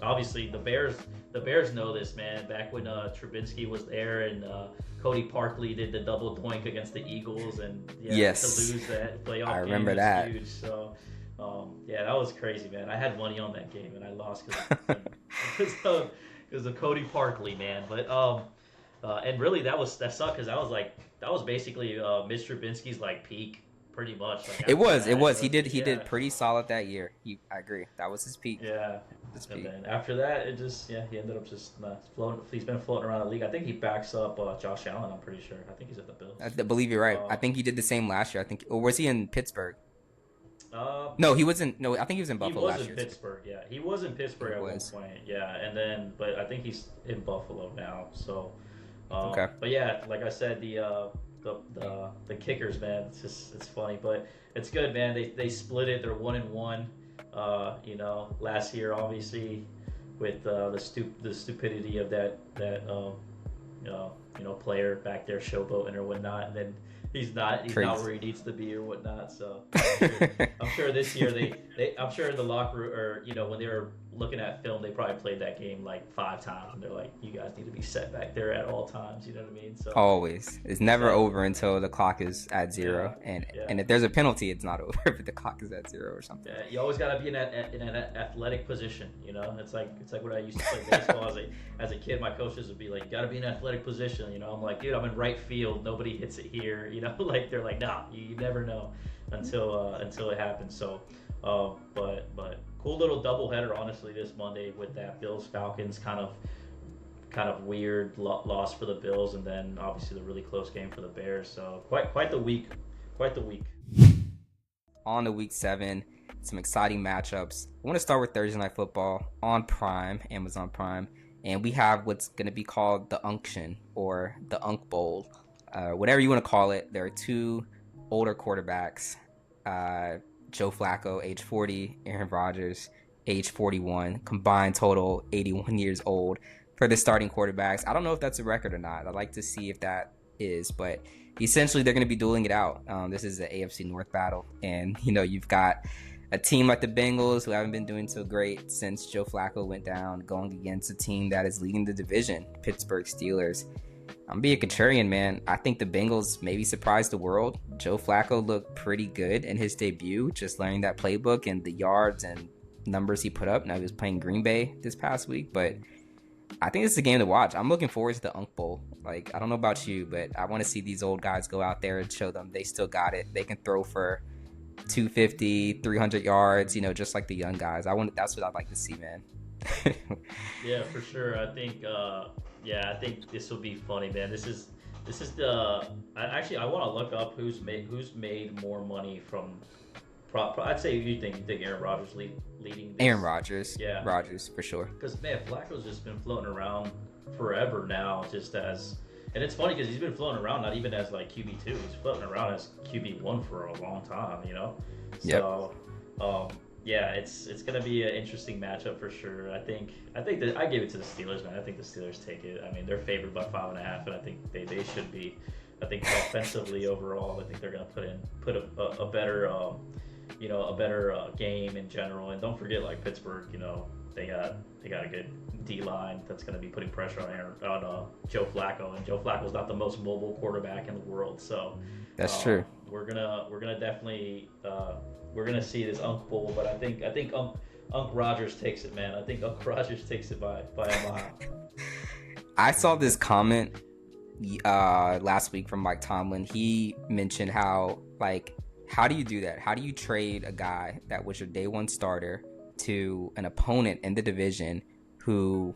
C: obviously the Bears know this, man. Back when Trubinsky was there and Cody Parkley did the double doink against the Eagles, and to lose that playoff
B: I remember
C: game
B: that.
C: was huge. So. That was crazy, man. I had money on that game and I lost because of Cody Parkley, man. But and really that sucked because that was basically Mitch Trubinsky's like peak, pretty much. Like,
B: it was. He did pretty solid that year. I agree. That was his peak.
C: Yeah. Then after that, it just he ended up just floating. He's been floating around the league. I think he backs up Josh Allen. I'm pretty sure. I think he's at the Bills.
B: I believe you're right. I think he did the same last year. Or was he in Pittsburgh? No, he wasn't. No, I think he was in Buffalo last year.
C: He was in Pittsburgh, yeah. He was in Pittsburgh at one point, yeah. And then, but I think he's in Buffalo now. So,
B: okay.
C: But yeah, like I said, the kickers, man. It's funny, but it's good, man. They split it. They're 1-1. Last year, obviously, with the stupidity of that player back there showboating or whatnot, and then. He's not where he needs to be or whatnot. So I'm sure this year I'm sure in the locker room or when they were looking at film, they probably played that game like 5 times, and they're like, you guys need to be set back there at all times. You know what I mean? So
B: always, it's never over until the clock is at 0, and if there's a penalty, it's not over if the clock is at 0 or something.
C: Yeah, you always got to be in an athletic position. It's like when I used to play baseball as a kid. My coaches would be like, got to be in an athletic position. I'm like, dude, I'm in right field. Nobody hits it here. Like they're like, nah, you never know until it happens. So, but cool little doubleheader, honestly, this Monday with that Bills Falcons kind of weird loss for the Bills, and then obviously the really close game for the Bears. So quite the week.
B: On to week 7, some exciting matchups. I want to start with Thursday Night Football on Prime, Amazon Prime, and we have what's going to be called the Unction or the Unk Bowl. Whatever you want to call it. There are 2 older quarterbacks, Joe Flacco, age 40, Aaron Rodgers, age 41, combined total 81 years old for the starting quarterbacks. I don't know if that's a record or not. I'd like to see if that is, but essentially they're going to be dueling it out. This is the AFC North battle, and you've got a team like the Bengals who haven't been doing so great since Joe Flacco went down, going against a team that is leading the division, Pittsburgh Steelers. I'm being a contrarian, man. I think the Bengals maybe surprised the world. Joe Flacco looked pretty good in his debut, just learning that playbook and the yards and numbers he put up. Now he was playing Green Bay this past week, but I think this is a game to watch. I'm looking forward to the Unk Bowl. Like, I don't know about you, but I want to see these old guys go out there and show them they still got it. They can throw for 250, 300 yards, just like the young guys. That's what I'd like to see, man.
C: Yeah, for sure. I think I think this will be funny, man. This is the I want to look up who's made more money from I'd say you think Aaron Rodgers leading this?
B: Aaron Rodgers.
C: Yeah.
B: Rodgers for sure.
C: Because man, Flacco's just been floating around forever now, and it's funny because he's been floating around not even as like QB2, he's floating around as QB1 for a long time, So yeah, it's gonna be an interesting matchup for sure. I think that I gave it to the Steelers, man. I think the Steelers take it. I mean, they're favored by 5.5, and I think they should be. I think offensively overall, I think they're gonna put a better game in general. And don't forget, like Pittsburgh, they got a good D line that's gonna be putting pressure on Joe Flacco, and Joe Flacco's not the most mobile quarterback in the world, so
B: that's true.
C: We're gonna definitely. We're gonna see this Unk Bowl, but I think Unk Rodgers takes it, man. I think Unk Rodgers takes it by a mile.
B: I saw this comment last week from Mike Tomlin. He mentioned how, like, how do you do that? How do you trade a guy that was your day one starter to an opponent in the division who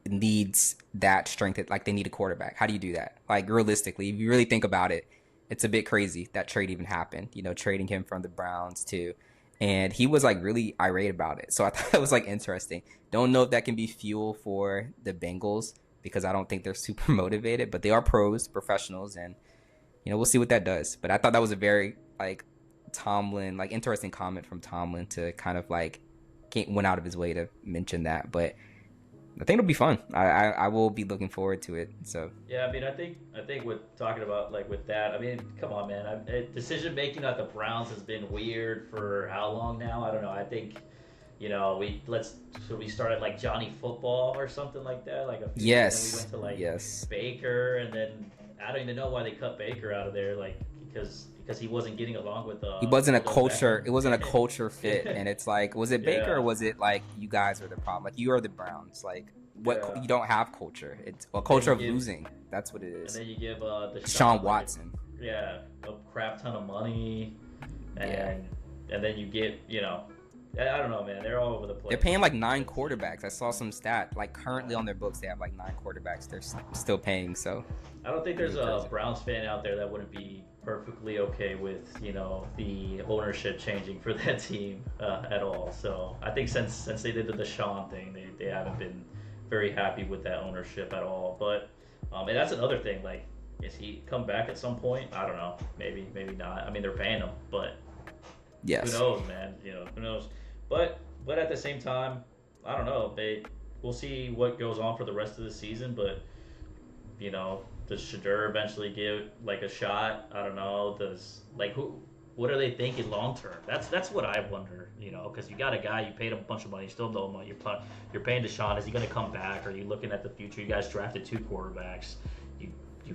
B: needs that strength? Like, they need a quarterback. How do you do that? Like, realistically, if you really think about it, it's a bit crazy that trade even happened. Trading him from the Browns to, and he was like really irate about it. So I thought it was like interesting. Don't know if that can be fuel for the Bengals because I don't think they're super motivated, but they are pros, professionals, and we'll see what that does. But I thought that was a very like Tomlin, like interesting comment from Tomlin to kind of like went out of his way to mention that. But I think it'll be fun. I will be looking forward to it. So
C: yeah, I mean, I think with talking about like with that, I mean, come on, man. Decision making at the Browns has been weird for how long now? I don't know. I think should we start at like Johnny Football or something like that? Like a few
B: yes,
C: then we went to like
B: yes.
C: Baker, and then I don't even know why they cut Baker out of there, like because he wasn't getting along with
B: he wasn't a culture.
C: Beckham.
B: It wasn't a culture fit, and it's like, was it Baker or was it like you guys are the problem? Like you are the Browns. Like what you don't have culture. It's a culture of losing. That's what it is.
C: And then you give
B: Deshaun Watson.
C: A crap ton of money, and then you get I don't know, man. They're all over the place.
B: They're paying like 9 quarterbacks. I saw some stat. Like currently on their books, they have like 9 quarterbacks. They're still paying. So
C: I don't think there's a Browns fan out there that wouldn't be perfectly okay with the ownership changing for that team at all. So I think since they did the Deshaun thing, they haven't been very happy with that ownership at all. But and that's another thing. Like, is he come back at some point? I don't know. Maybe not. I mean, they're paying him, but
B: yes,
C: who knows, man? Who knows? But at the same time, I don't know. We'll see what goes on for the rest of the season. But does Shedeur eventually give like a shot? I don't know. What are they thinking long term? That's what I wonder. Because you got a guy, you paid him a bunch of money, you still know him. You're paying Deshaun. Is he going to come back? Are you looking at the future? You guys drafted 2 quarterbacks. You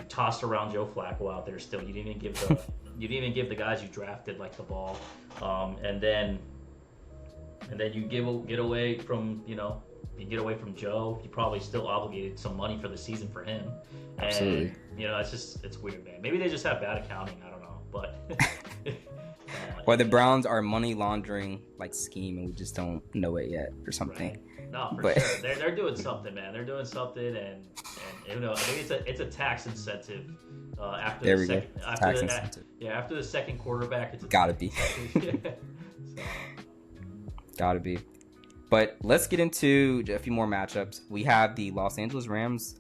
C: tossed around Joe Flacco out there still. You didn't even give the guys you drafted like the ball. And then you get away from you get away from Joe. You probably still obligated some money for the season for him. And,
B: absolutely.
C: It's weird, man. Maybe they just have bad accounting. I don't know, but.
B: Or the Browns are money laundering like scheme, and we just don't know it yet, or something.
C: Right. No, for sure. They're doing something, man. They're doing something, and who knows? I think it's a tax incentive. After the second quarterback, it's
B: gotta be. Gotta be. But let's get into a few more matchups. We have the Los Angeles Rams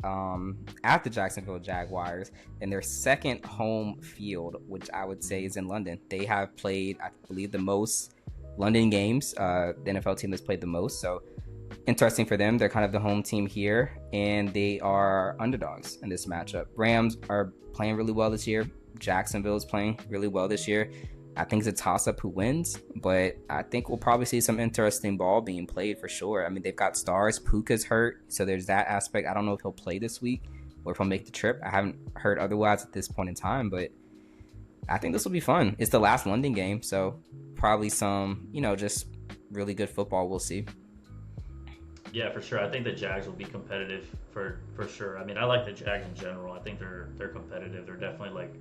B: at the Jacksonville Jaguars in their second home field, which I would say is in London. They have played, I believe, the most London games. The NFL team has played the most. So interesting for them. They're kind of the home team here, and they are underdogs in this matchup. Rams are playing really well this year. Jacksonville is playing really well this year. I think it's a toss-up who wins, but I think we'll probably see some interesting ball being played for sure. I mean, they've got stars. Puka's hurt, so there's that aspect. I don't know if he'll play this week or if he'll make the trip. I haven't heard otherwise at this point in time, but I think this will be fun. It's the last London game, so probably some, just really good football we'll see.
C: Yeah, for sure. I think the Jags will be competitive for sure. I mean, I like the Jags in general. I think they're competitive. They're definitely like,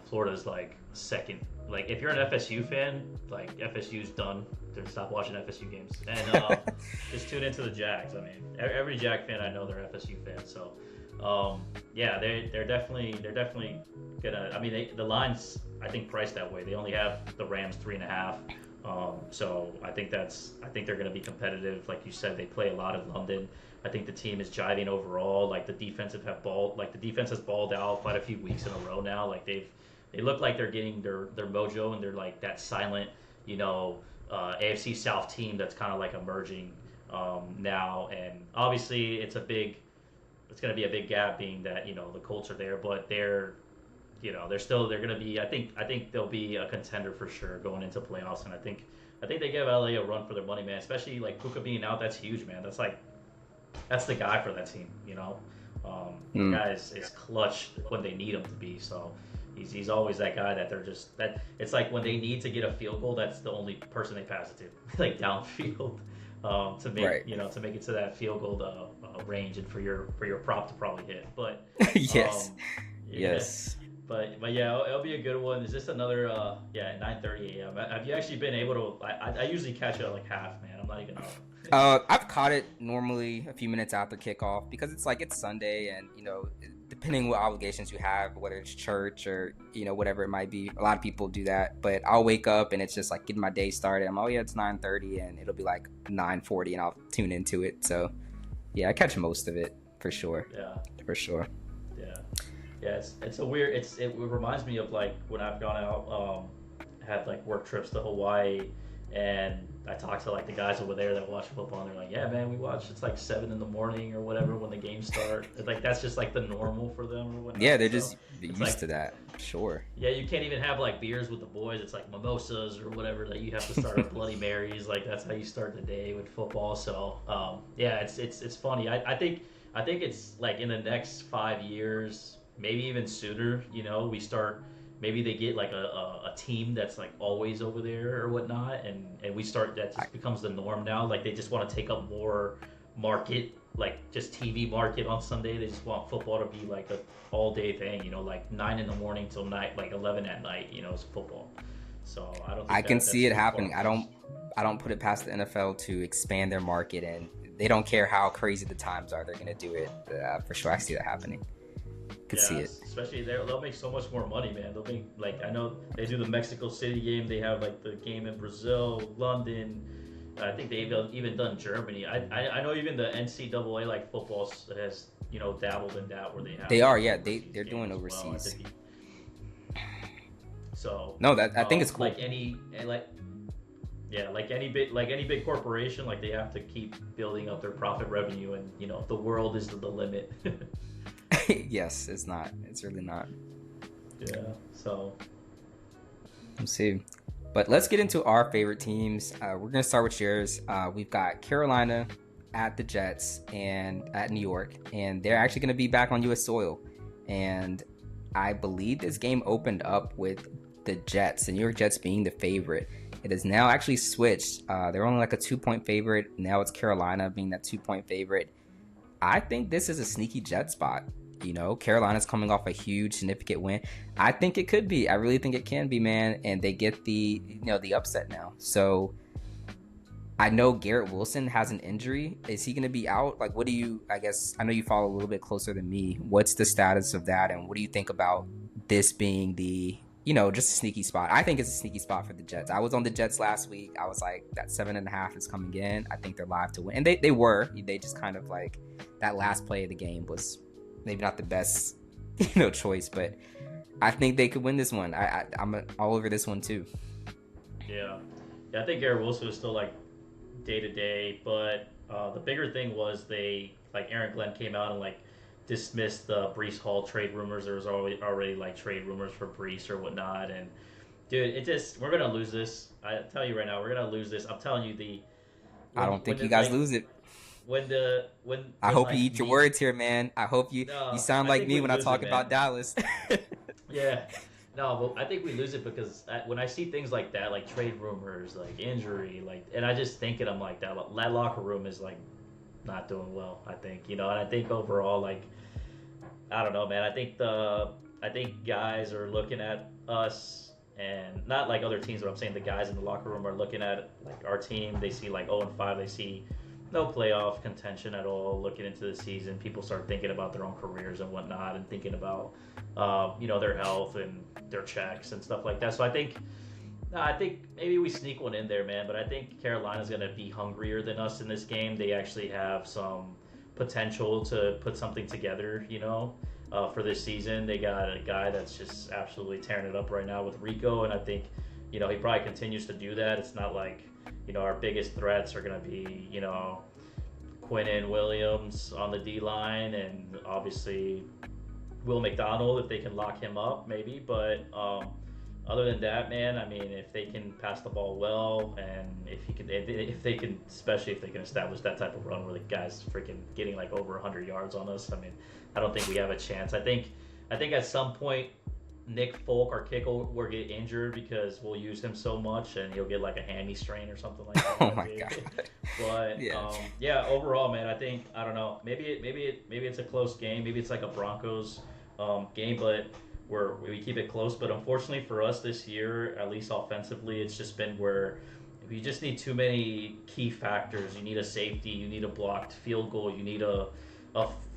C: Florida's like second. Like if you're an FSU fan, like FSU's done. Stop watching FSU games and just tune into the Jags. I mean, every Jag fan I know, they're FSU fans. So they're definitely gonna. I mean, the line's I think priced that way. They only have the Rams 3.5. So I think they're going to be competitive. Like you said, they play a lot in London. I think the team is jiving overall. Like the defense has balled out quite a few weeks in a row now. Like they look like they're getting their mojo, and they're like that silent, AFC South team that's kind of like emerging now. And obviously it's going to be a big gap, being that the Colts are there, but they're going to be. I think they'll be a contender for sure going into playoffs, and I think they give LA a run for their money, man. Especially like Puka being out, that's huge, man. That's the guy for that team, The guy is clutch when they need him to be. So he's always that guy that it's like when they need to get a field goal, that's the only person they pass it to, like downfield, to make to make it to that field goal range and for your prop to probably hit. But
B: Yes.
C: yeah,
B: Yes.
C: but yeah, it'll be a good one. Is this another 9:30 a.m. Have you actually been able to? I usually catch it at like half, man. I'm not even up.
B: I've caught it normally a few minutes after kickoff because it's Sunday, and depending what obligations you have, whether it's church or whatever it might be, a lot of people do that. But I'll wake up and it's just like getting my day started. Oh yeah, it's 9:30, and it'll be like 9:40, and I'll tune into it. So yeah, I catch most of it for sure.
C: Yeah,
B: For sure.
C: yeah, yeah. It's a weird. It reminds me of like when I've gone out, had like work trips to Hawaii, and I talked to like the guys over there that watch football, and they're like, "Yeah, man, we watch. It's like 7 in the morning or whatever when the games start. It's like that's just like the normal for them or whatnot."
B: Yeah, they're
C: So
B: just
C: it's
B: used
C: like,
B: to that. Sure.
C: yeah, you can't even have like beers with the boys. It's like mimosas or whatever that you have to start with Bloody Marys. Like that's how you start the day with football. So yeah, it's funny. I think it's like in the next 5 years, maybe even sooner. We start. Maybe they get like a team that's like always over there or whatnot, and we start that
B: I,
C: just becomes the norm now. Like they just want to take up more market, like just TV market on Sunday. They just want football to be like a all day thing. Like 9 in the morning till night, like 11 at night. It's football. So I don't
B: I
C: think
B: can
C: that's
B: see it
C: too far
B: happening.
C: fetched.
B: I don't put it past the NFL to expand their market, and they don't care how crazy the times are. They're gonna do it for sure. I see that happening. Could see
C: Yeah,
B: it.
C: especially they'll make so much more money, man. They'll make like I know they do the Mexico City game. They have like the game in Brazil, London. I think they've even done Germany. I know even the NCAA like football has dabbled in that where they have
B: They
C: like
B: are, yeah.
C: overseas
B: They're doing
C: games as well. I
B: overseas.
C: think so.
B: No, that I think it's cool.
C: Like any and like yeah, like any big corporation, like they have to keep building up their profit revenue, and the world is the limit.
B: Yes, it's not. It's really not.
C: Yeah. So
B: Let's see. But let's get into our favorite teams. We're gonna start with yours. We've got Carolina at the Jets and at New York, and they're actually gonna be back on U.S. soil. And I believe this game opened up with the Jets, the New York Jets being the favorite. It is now actually switched. They're only like a 2-point favorite. Now it's Carolina being that 2-point favorite. I think this is a sneaky Jet spot. Carolina's coming off a huge, significant win. I think it could be. I really think it can be, man. And they get the upset now. So I know Garrett Wilson has an injury. Is he going to be out? Like, I know you follow a little bit closer than me. What's the status of that? And what do you think about this being just a sneaky spot? I think it's a sneaky spot for the Jets. I was on the Jets last week. I was like, that 7.5 is coming in. I think they're live to win. And they were. They just kind of like that last play of the game was maybe not the best, choice, but I think they could win this one. I'm all over this one too.
C: yeah, I think Garrett Wilson is still like day to day, but the bigger thing was they like Aaron Glenn came out and like dismissed the Brees Hall trade rumors. There was already like trade rumors for Brees or whatnot, and dude, we're gonna lose this. I tell you right now, we're gonna lose this. I'm telling you
B: I don't think you guys lose it. I hope you eat your words here, man. I hope you
C: no,
B: sound
C: I
B: like
C: think
B: me
C: we
B: when I
C: lose
B: talk
C: it,
B: about
C: man.
B: Dallas.
C: Yeah. No, but I think we lose it because when I see things like that, like trade rumors, like injury, like, and I just think it, I'm like that locker room is like not doing well. I think and I think overall, like, I don't know, man. I think guys are looking at us and not like other teams, but I'm saying the guys in the locker room are looking at like our team. They see like 0-5. They see no playoff contention at all. Looking into the season, people start thinking about their own careers and whatnot, and thinking about their health and their checks and stuff like that. So I think maybe we sneak one in there, man. But I think Carolina's going to be hungrier than us in this game. They actually have some potential to put something together, for this season. They got a guy that's just absolutely tearing it up right now with Rico, and I think, he probably continues to do that. It's not like, our biggest threats are going to be, Quinnen Williams on the D line, and obviously Will McDonald if they can lock him up, maybe. But other than that, man, I mean, if they can pass the ball well, and if they can, especially if they can establish that type of run where the guy's freaking getting like over 100 yards on us, I mean, I don't think we have a chance. I think at some point Nick Folk, our kicker, will get injured because we'll use him so much, and he'll get like a hammy strain or something like
B: Oh
C: that.
B: my god.
C: But
B: Yeah.
C: yeah, overall, man, I think I don't know. Maybe it's a close game. Maybe it's like a Broncos game, but we keep it close. But unfortunately for us this year, at least offensively, it's just been where you just need too many key factors. You need a safety, you need a blocked field goal, you need a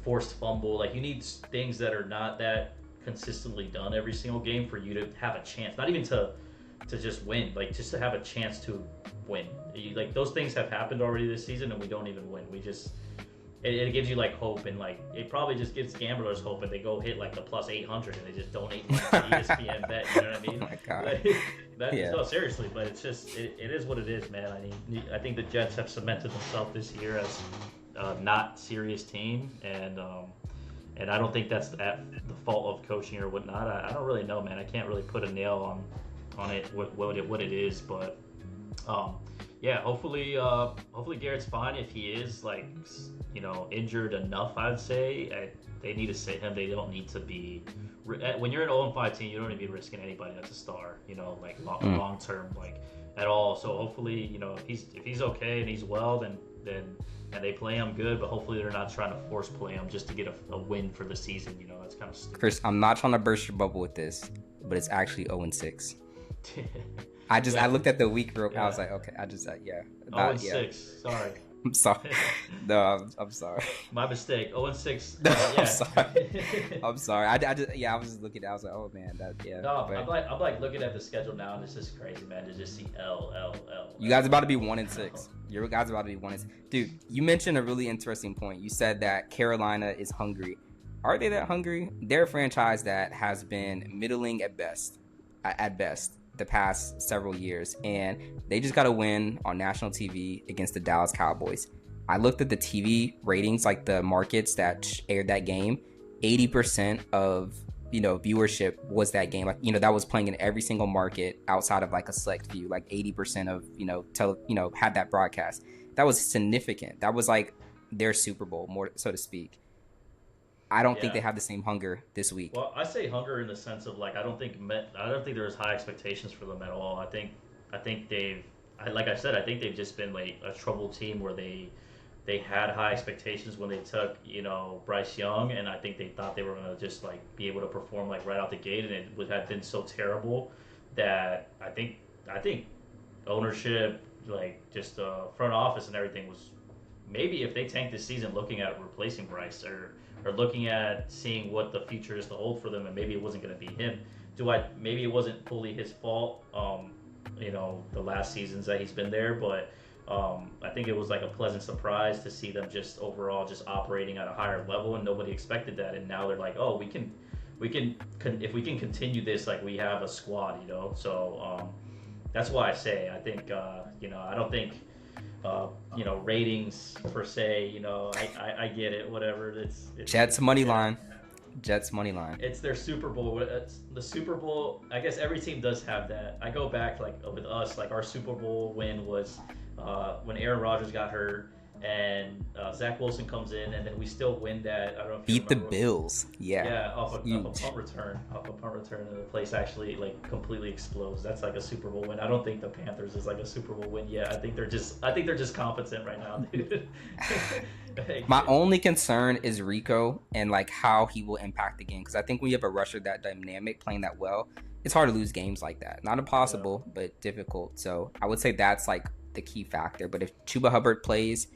C: forced fumble. Like you need things that are not that consistently done every single game for you to have a chance. Not even to just win, like just to have a chance to win. Like those things have happened already this season, and we don't even win. We just it gives you like hope, and like it probably just gives gamblers hope, and they go hit like the plus 800 and they just donate like the ESPN bet. You know what I mean?
B: Oh my god.
C: Like,
B: Yeah.
C: no, seriously, but it's just it is what it is, man. I mean, I think the Jets have cemented themselves this year as a not serious team, and I don't think that's at the fault of coaching or whatnot. I don't really know, man. I can't really put a nail on it what it is, but yeah, hopefully Garrett's fine. If he is like injured enough, I'd say they need to sit him. They don't need to be when you're an 0-5 team, you don't need to be risking anybody that's a star, like long term, like at all. So hopefully, if he's okay and he's well, then and they play him good, but hopefully they're not trying to force play him just to get a win for the season. That's kind of stupid.
B: Chris, I'm not trying to burst your bubble with this, but it's actually 0-6. I looked at the week real. I was like, okay, yeah.
C: 0-6. Sorry.
B: I'm sorry. No, I'm sorry.
C: My mistake. 0-6.
B: No,
C: Yeah.
B: I'm sorry. I'm sorry. I was just looking. I was like, oh man,
C: No,
B: but
C: I'm like looking at the schedule now, and it's just crazy, man. To just see L.
B: You guys about to be 1-6. Your guys about to be 1-6. Dude, you mentioned a really interesting point. You said that Carolina is hungry. Are they that hungry? They're a franchise that has been middling at best. The past several years, and they just got a win on national TV against the Dallas Cowboys. I looked at the TV ratings, like the markets that aired that game. 80% of viewership was that game. Like that was playing in every single market outside of like a select few. Like 80% of had that broadcast. That was significant. That was like their Super Bowl, more so to speak. I don't think they have the same hunger this week.
C: Well, I say hunger in the sense of like I don't think there's high expectations for them at all. I think like I said, I think they've just been like a troubled team where they had high expectations when they took Bryce Young, and I think they thought they were gonna just like be able to perform like right out the gate, and it would have been so terrible that I think ownership, like just front office and everything was maybe if they tanked this season looking at replacing Bryce or looking at seeing what the future is to hold for them, and maybe it wasn't going to be him. Maybe it wasn't fully his fault, the last seasons that he's been there, but I think it was like a pleasant surprise to see them just overall just operating at a higher level, and nobody expected that. And now they're like, oh, we can if we can continue this, like we have a squad, So that's why I say I think I don't think. Ratings per se. I get it. Whatever. It's
B: Jets money line. Jets money line.
C: It's their Super Bowl. It's the Super Bowl. I guess every team does have that. I go back like with us, like our Super Bowl win was when Aaron Rodgers got hurt and Zach Wilson comes in, and then we still win that. I don't know if
B: beat the Bills. Yeah,
C: off a punt return, and the place actually like completely explodes. That's like a Super Bowl win. I don't think the Panthers is like a Super Bowl win yet. I think they're just competent right now, dude.
B: My only concern is Rico and like how he will impact the game, because I think when you have a rusher that dynamic playing that well, it's hard to lose games like that. Not impossible, but difficult. So I would say that's like the key factor. But if Chuba Hubbard plays,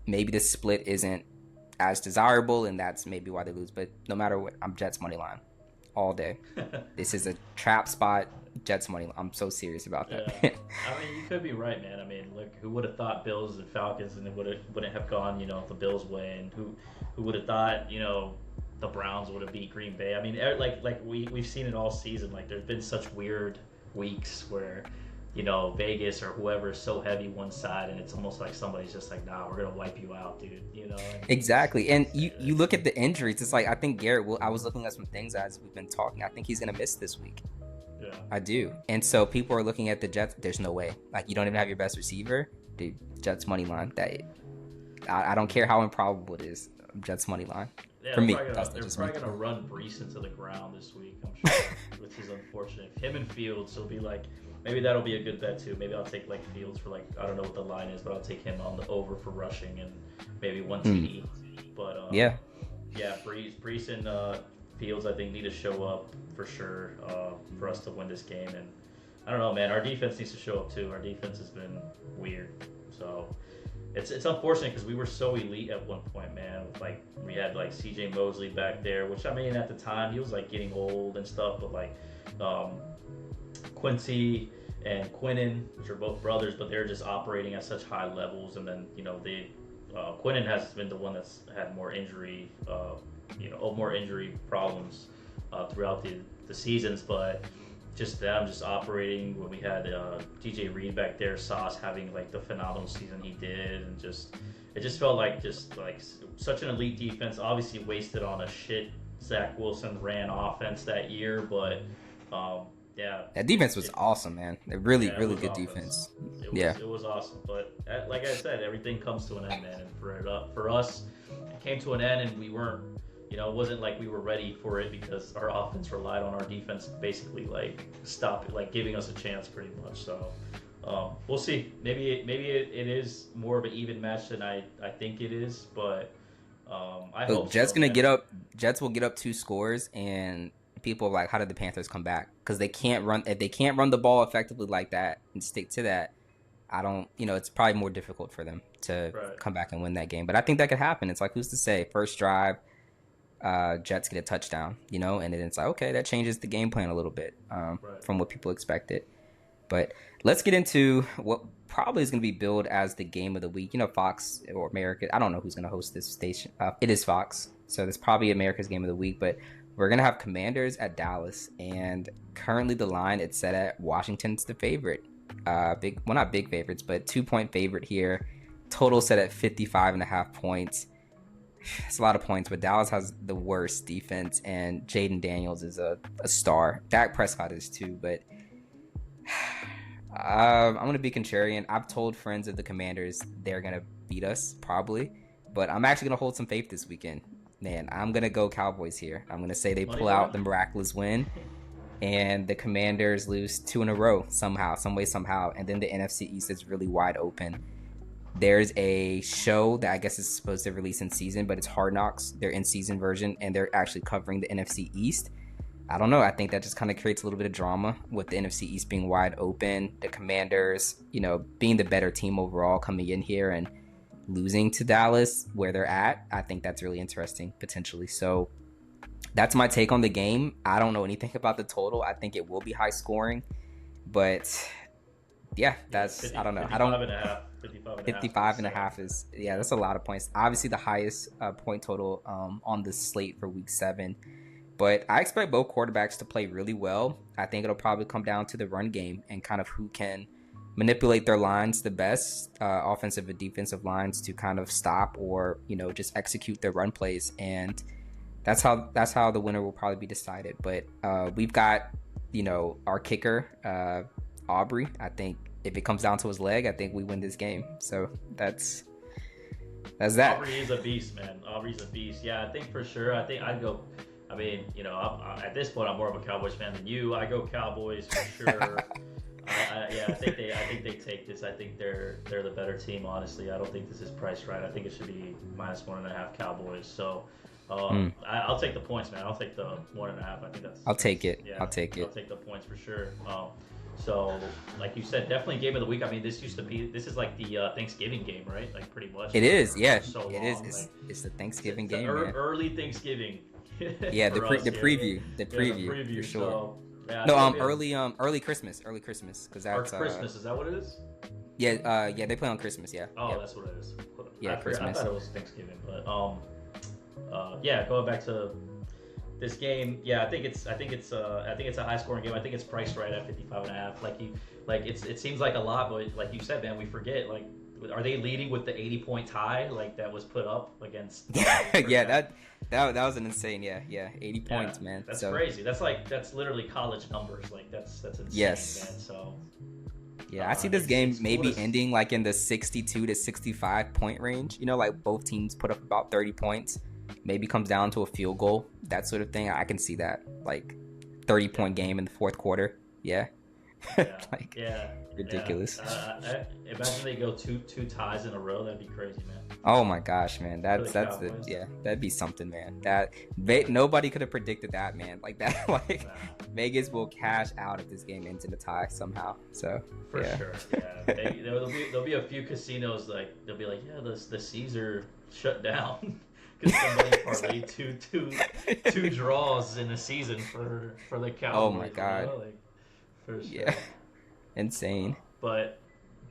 B: maybe the split isn't as desirable, and that's maybe why they lose. But no matter what, I'm Jets money line all day. This is a trap spot. Jets money line. I'm so serious about that.
C: Yeah. I mean, you could be right, man. I mean, look, who would have thought Bills and Falcons, and it wouldn't have gone, the Bills way, and who would have thought, the Browns would have beat Green Bay. I mean, like we've seen it all season. Like there's been such weird weeks where Vegas or whoever is so heavy one side, and it's almost like somebody's just like, nah, we're gonna wipe you out, dude.
B: Exactly. And you look at the injuries. It's like I think Garrett I was looking at some things as we've been talking. I think he's gonna miss this week.
C: Yeah.
B: I do. And so people are looking at the Jets. There's no way. Like you don't even have your best receiver, dude. Jets money line. I don't care how improbable it is. Jets money line.
C: Yeah,
B: for me,
C: they're probably gonna run Brees into the ground this week. I'm sure, which is unfortunate. Him and Fields will be like, maybe that'll be a good bet too. Maybe I'll take like Fields for like, I don't know what the line is, but I'll take him on the over for rushing and maybe one
B: Hmm.
C: TD. But
B: Yeah.
C: yeah, Brees and Fields I think need to show up for sure for us to win this game. And I don't know, man. Our defense needs to show up too. Our defense has been weird, so it's unfortunate because we were so elite at one point, man. Like we had like C.J. Mosley back there, which I mean at the time he was like getting old and stuff, but like um, Quincy and Quinnen, which are both brothers, but they're just operating at such high levels. And then they Quinnen has been the one that's had more injury, more injury problems throughout the seasons, but just them just operating when we had DJ Reed back there, Sauce having like the phenomenal season he did, and it just felt like such an elite defense. Obviously wasted on a shit Zach Wilson ran offense that year, but yeah,
B: That defense was awesome, man. A really,
C: yeah, it
B: really
C: was
B: good
C: offense.
B: defense.
C: Yeah, it was awesome. But like I said, everything comes to an end, man. And for us, it came to an end, and we weren't. It wasn't like we were ready for it because our offense relied on our defense basically like stop it, like giving us a chance pretty much. So we'll see. Maybe it is more of an even match than I think it is, but I
B: Look,
C: hope so, man.
B: Jets will get up 2 scores, and people are like, how did the Panthers come back? Because they can't run. If they can't run the ball effectively like that and stick to that, I don't. It's probably more difficult for them to
C: Right.
B: come back and win that game. But I think that could happen. It's like, who's to say? First drive, Jets get a touchdown, and then it's like, okay, that changes the game plan a little bit
C: Right.
B: from what people expected. But let's get into what probably is going to be billed as the game of the week. Fox or America. I don't know who's going to host this station. It is Fox, so that's probably America's game of the week. But we're going to have Commanders at Dallas, and currently the line it's set at Washington's the favorite. Not big favorites, but 2-point favorite here. Total set at 55.5 points. It's a lot of points, but Dallas has the worst defense, and Jaden Daniels is a star. Dak Prescott is too, but I'm going to be contrarian. I've told friends of the Commanders they're going to beat us, probably, but I'm actually going to hold some faith this weekend. Man, I'm going to go Cowboys here. I'm going to say they pull out the miraculous win, and the Commanders lose 2 in a row somehow, some way, somehow, and then the NFC East is really wide open. There's a show that I guess is supposed to release in season, but it's Hard Knocks, their in-season version, and they're actually covering the NFC East. I don't know. I think that just kind of creates a little bit of drama with the NFC East being wide open. The Commanders, being the better team overall coming in here and losing to Dallas where they're at. I think that's really interesting potentially. So that's my take on the game. I don't know anything about the total. I think it will be high scoring, but yeah, I don't know. 55 and a half is, that's a lot of points. Obviously the highest point total on the slate for week 7. But I expect both quarterbacks to play really well. I think it'll probably come down to the run game and kind of who can manipulate their lines the best, offensive and defensive lines, to kind of stop or, just execute their run plays. And that's how the winner will probably be decided. But we've got, our kicker, Aubrey. I think if it comes down to his leg, I think we win this game. So that's that.
C: Aubrey is a beast, man. Aubrey's a beast. Yeah, I think for sure. I think I'd go. I mean, at this point, I'm more of a Cowboys fan than you. I go Cowboys for sure. I think they take this. I think they're the better team. Honestly, I don't think this is priced right. I think it should be -1.5 Cowboys. So, I'll take the points, man. I'll take the 1.5. I think that's.
B: I'll take it.
C: Yeah,
B: I'll take it.
C: I'll take the points for sure. So, like you said, definitely game of the week. I mean, this is like the Thanksgiving game, right? Like pretty much.
B: It is, yeah.
C: So
B: it
C: long.
B: is. It's the Thanksgiving
C: It's
B: game,
C: the
B: man.
C: early Thanksgiving.
B: Yeah, the
C: for us here.
B: preview,
C: Yeah,
B: for sure.
C: So, yeah,
B: No,
C: I think
B: early Christmas, because that's
C: Christmas. Is that what it is?
B: yeah, they play on Christmas, yeah.
C: Oh,
B: Yep.
C: that's what it is.
B: Yeah,
C: I
B: Christmas.
C: thought it was Thanksgiving, but yeah, going back to this game, yeah, I think it's a high scoring game. I think it's priced right at 55.5. It seems like a lot, but like you said, man, we forget. Like, are they leading with the 80-point tie like that was put up against?
B: Yeah, that was an insane, 80 points, man.
C: That's
B: so
C: crazy. That's literally college numbers. Like that's insane,
B: Yes.
C: man. So
B: yeah, I see this game
C: it's
B: maybe
C: cool.
B: ending like in the 62 to 65 point range. Like both teams put up about 30 points. Maybe comes down to a field goal, that sort of thing. I can see that. Like
C: Yeah,
B: point game in the fourth quarter. Yeah.
C: yeah,
B: Like
C: yeah, yeah.
B: ridiculous.
C: Imagine they go two ties in a row. That'd be crazy, man.
B: Oh my gosh, man.
C: For the
B: That's the
C: Cowboys.
B: yeah, that'd be something, man. Nobody could have predicted that, man. Like that like
C: Nah,
B: Vegas will cash out if this game ends in a tie somehow. So,
C: for
B: yeah.
C: sure. Yeah, there'll be a few casinos like they'll be like, yeah, the Caesar shut down because somebody parlayed two draws in a season for the
B: Oh my
C: Cowboys.
B: god.
C: Like for
B: Yeah.
C: sure.
B: Insane.
C: But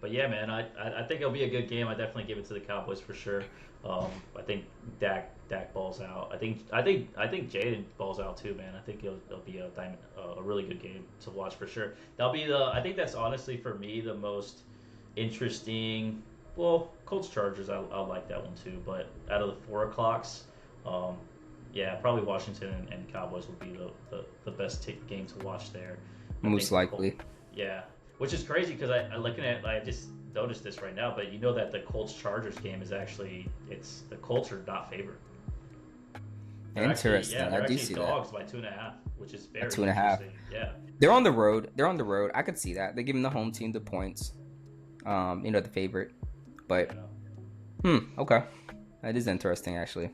C: yeah, man, I think it'll be a good game. I definitely give it to the Cowboys for sure. I think Dak balls out. I think Jaden balls out too, man. I think it'll be a really good game to watch for sure. That'll be the I think that's honestly for me the most interesting. Well, Colts Chargers, I like that one too. But out of the 4 o'clocks, um, yeah, probably Washington and Cowboys will be the best game to watch there. I
B: Most
C: think the Colts.
B: likely.
C: Yeah, which is crazy because I looking at I just noticed this right now, but you know that the Colts Chargers game is actually it's the Colts are not favored.
B: Interesting.
C: They're
B: I do
C: actually
B: see that.
C: dogs by 2.5, which is
B: At
C: very
B: 2.5.
C: interesting. Yeah,
B: They're on the road. They're on the road. I could see that. They're giving the home team the points. The favorite. But
C: yeah,
B: okay. That is interesting actually.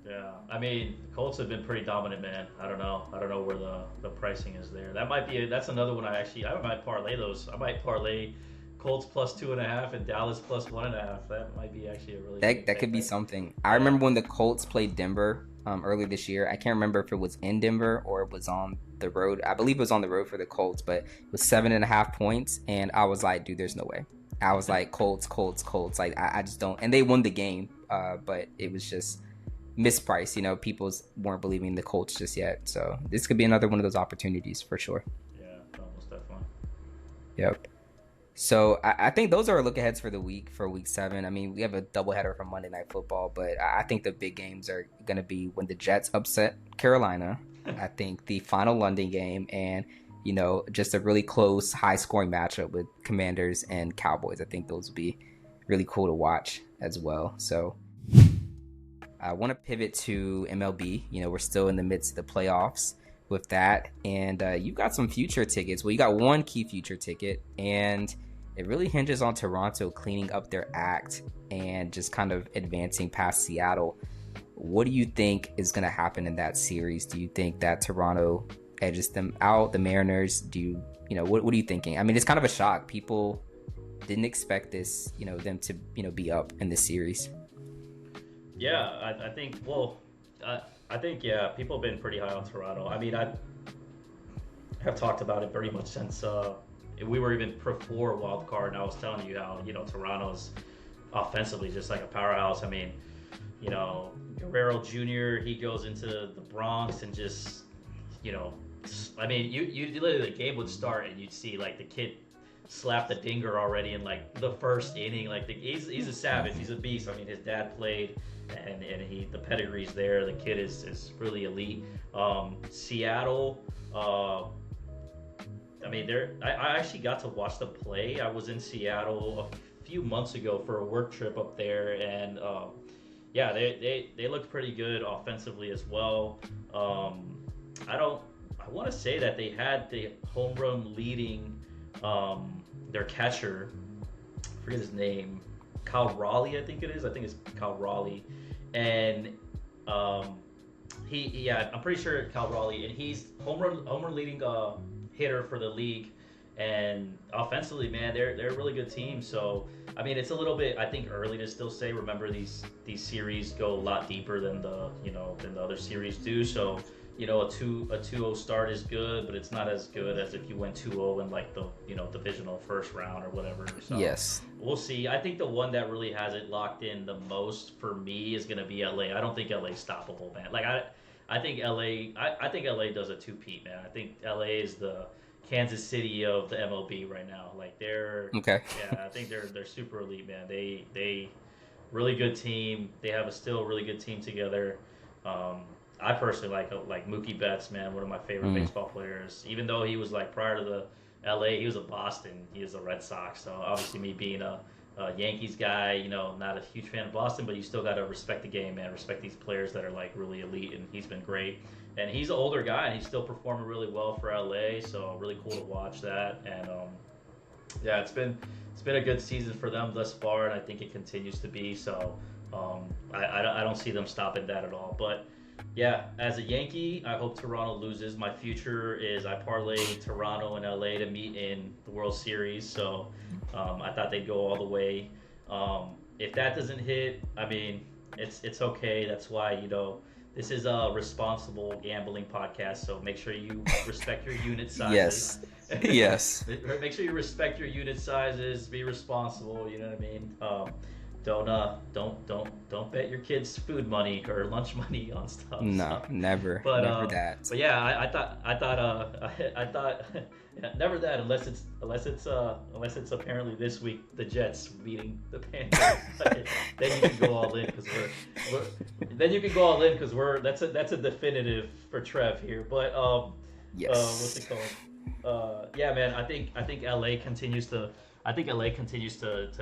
C: yeah. I mean, Colts have been pretty dominant, man. I don't know where the pricing is there. That's another one I might parlay those. I might parlay Colts plus 2.5 and Dallas plus 1.5. That might be actually a really
B: That
C: good
B: that
C: pick.
B: could be something. I
C: Yeah.
B: remember when the Colts played Denver early this year. I can't remember if it was in Denver or it was on the road. I believe it was on the road for the Colts, but it was 7.5 points, and I was like, dude, there's no way. I was like, Colts, Colts, Colts. Like I just don't. And they won the game, but it was just mispriced. People weren't believing the Colts just yet. So this could be another one of those opportunities for sure.
C: Yeah, almost definitely.
B: Yep. So I think those our look aheads for the week for week 7. I mean, we have a doubleheader from Monday Night Football, but I think the big games are going to be when the Jets upset Carolina. I think the final London game and, just a really close, high scoring matchup with Commanders and Cowboys. I think those will be really cool to watch as well. So I want to pivot to MLB. We're still in the midst of the playoffs with that. And you've got some future tickets. Well, you got one key future ticket, and it really hinges on Toronto cleaning up their act and just kind of advancing past Seattle. What do you think is going to happen in that series? Do you think that Toronto edges them out, the Mariners? What are you thinking? I mean, it's kind of a shock. People didn't expect this, them to, be up in this series.
C: Yeah, I think. Well, I think yeah, people have been pretty high on Toronto. I mean, I have talked about it pretty much since we were even before wild card, and I was telling you how Toronto's offensively just like a powerhouse. I mean, Guerrero Jr. He goes into the Bronx and just I mean, you literally the game would start and you'd see like the kid slap the dinger already in like the first inning. Like he's a savage. He's a beast. I mean, his dad played, and the pedigree's there. The kid is really elite. Seattle. I mean, I actually got to watch them play. I was in Seattle a few months ago for a work trip up there, and yeah, they looked pretty good offensively as well. I want to say that they had the home run leading their catcher. I forget his name. Kyle Raleigh, I think it is. I think it's Kyle Raleigh, and yeah, I'm pretty sure Kyle Raleigh, and he's home run leading hitter for the league. And offensively, man, they're a really good team. So I mean, it's a little bit I think early to still say. Remember, these series go a lot deeper than than the other series do. So a 2-0 start is good, but it's not as good as if you went 2-0 in like the divisional first round or whatever. So
B: Yes.
C: we'll see. I think the one that really has it locked in the most for me is gonna be LA. I don't think LA's stoppable, man. Like I think LA does a two-peat, man. I think LA is the Kansas City of the MLB right now. Like
B: Okay.
C: yeah, I think they're super elite, man. They really good team. They have a still really good team together. I personally like Mookie Betts, man, one of my favorite
B: Mm.
C: baseball players. Even though he was like prior to the LA, he was a Boston. He is a Red Sox. So obviously, me being a Yankees guy, not a huge fan of Boston, but you still got to respect the game, man. Respect these players that are like really elite, and he's been great. and he's an older guy, and he's still performing really well for LA. So really cool to watch that. And yeah, it's been a good season for them thus far, and I think it continues to be. So I don't see them stopping that at all. But yeah, as a Yankee, I hope Toronto loses. My future is I parlay Toronto and LA to meet in the World Series. So I thought they'd go all the way. If that doesn't hit, I mean, it's okay. That's why, this is a responsible gambling podcast. So make sure you respect your unit sizes.
B: Yes. Yes.
C: Make sure you respect your unit sizes. Be responsible. You know what I mean? Don't bet your kids' food money or lunch money on stuff.
B: No,
C: so.
B: never.
C: But
B: never that.
C: But yeah, I thought yeah, never that unless it's apparently this week the Jets beating the Panthers. Then you can go all in because that's a definitive for Trev here. But
B: yes.
C: What's it called? Yeah, man. I think LA continues to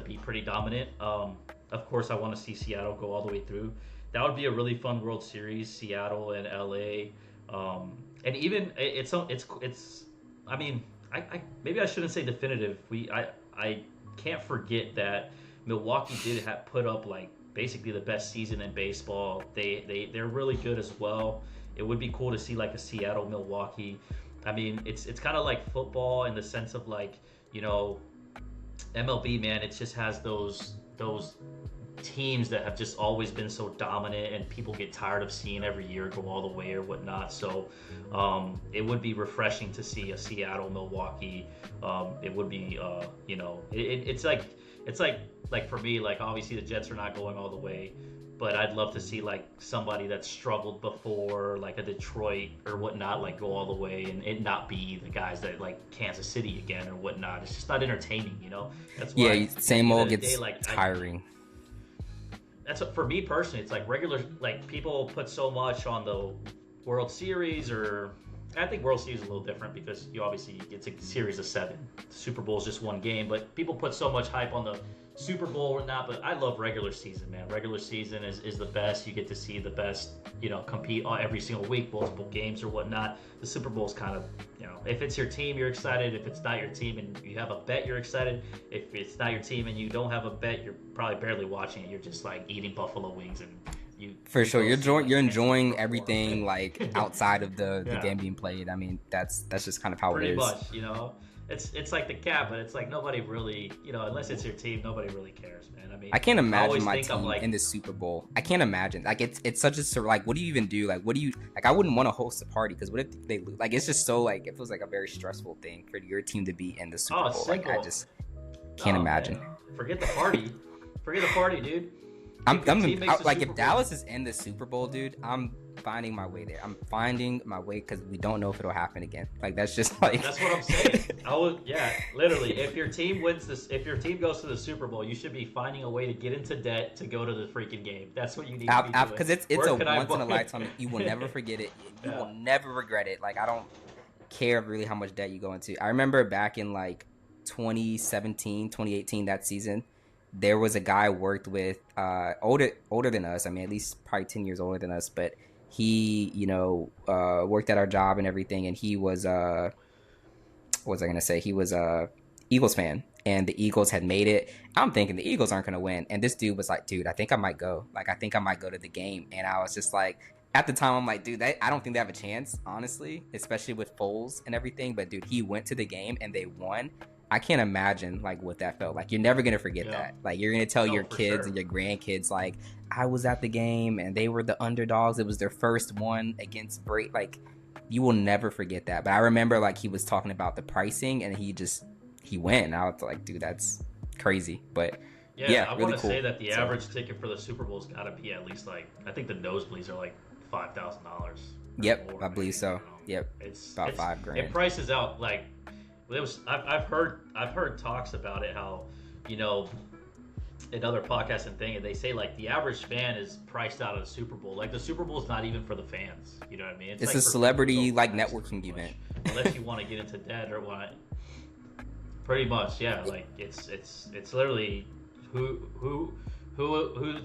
C: be pretty dominant. Of course, I want to see Seattle go all the way through. That would be a really fun World Series, Seattle and LA. And even it's. I mean, I maybe I shouldn't say definitive. I can't forget that Milwaukee did put up like basically the best season in baseball. They're really good as well. It would be cool to see like a Seattle Milwaukee. I mean, it's kind of like football in the sense of like, MLB, man, it just has those teams that have just always been so dominant, and people get tired of seeing every year go all the way or whatnot. So it would be refreshing to see a Seattle Milwaukee. It would be it's like for me, like obviously the Jets are not going all the way, but I'd love to see like somebody that's struggled before, like a Detroit or whatnot, like go all the way, and it not be the guys that like Kansas City again or whatnot. It's just not entertaining, That's why.
B: Yeah, same old gets tiring.
C: That's what, for me personally, it's like regular, like people put so much on the World Series, or I think World Series is a little different because it's a series of 7. The Super Bowl is just one game, but people put so much hype on the Super Bowl or not. But I love regular season, man. Regular season is the best. You get to see the best, compete every single week, multiple games or whatnot. The Super Bowl is kind of, if it's your team, you're excited. If it's not your team and you have a bet, you're excited. If it's not your team and you don't have a bet, you're probably barely watching it. You're just like eating buffalo wings and
B: for sure, you're enjoying everything like outside of the game being played. I mean, that's just kind of how it is.
C: Pretty much, it's like the cap, but it's like nobody really, unless it's your team, nobody really cares, man. I mean,
B: I can't imagine my team in the Super Bowl. I can't imagine. Like it's such a like. What do you even do? Like, what do you like? I wouldn't want to host a party because what if they lose? Like, it's just so like it feels like a very stressful thing for your team to be in the Super Bowl.
C: Simple.
B: Like I just can't imagine.
C: Man. Forget the party, dude.
B: I'm like if Dallas is in the Super Bowl, dude, I'm finding my way there. I'm finding my way because we don't know if it'll happen again. Like that's just like
C: that's what I'm saying. Literally. If your team wins this, if your team goes to the Super Bowl, you should be finding a way to get into debt to go to the freaking game. That's what you need to be doing.
B: Because it's a once in a lifetime. You will never forget it. You will never regret it. Like I don't care really how much debt you go into. I remember back in like 2017, 2018, that season. There was a guy I worked with, older than us. I mean, at least probably 10 years older than us. But he, worked at our job and everything. And he was, what was I going to say? He was a Eagles fan. And the Eagles had made it. I'm thinking the Eagles aren't going to win. And this dude was like, dude, I think I might go. Like, I think I might go to the game. And I was just like, at the time, I'm like, dude, I don't think they have a chance, honestly. Especially with Foles and everything. But, dude, he went to the game and they won. I can't imagine like what that felt like. You're never gonna forget that. Like you're gonna tell your kids and your grandkids like I was at the game and they were the underdogs. It was their first one against Brady. Like you will never forget that. But I remember like he was talking about the pricing and he went. I was like, dude, that's crazy. But yeah,
C: I
B: really
C: want to
B: cool.
C: say that the average ticket for the Super Bowl's got to be at least like I think the nosebleeds are like $5,000.
B: Yep, I believe so. Yep,
C: it's
B: about $5,000.
C: It prices out like. I've heard talks about it how, in other podcasts and thing, and they say like the average fan is priced out of the Super Bowl. Like the Super Bowl is not even for the fans. You know what I mean?
B: It's
C: like
B: a celebrity like networking event.
C: Unless you want to get into debt or want. Pretty much, yeah. Like it's literally who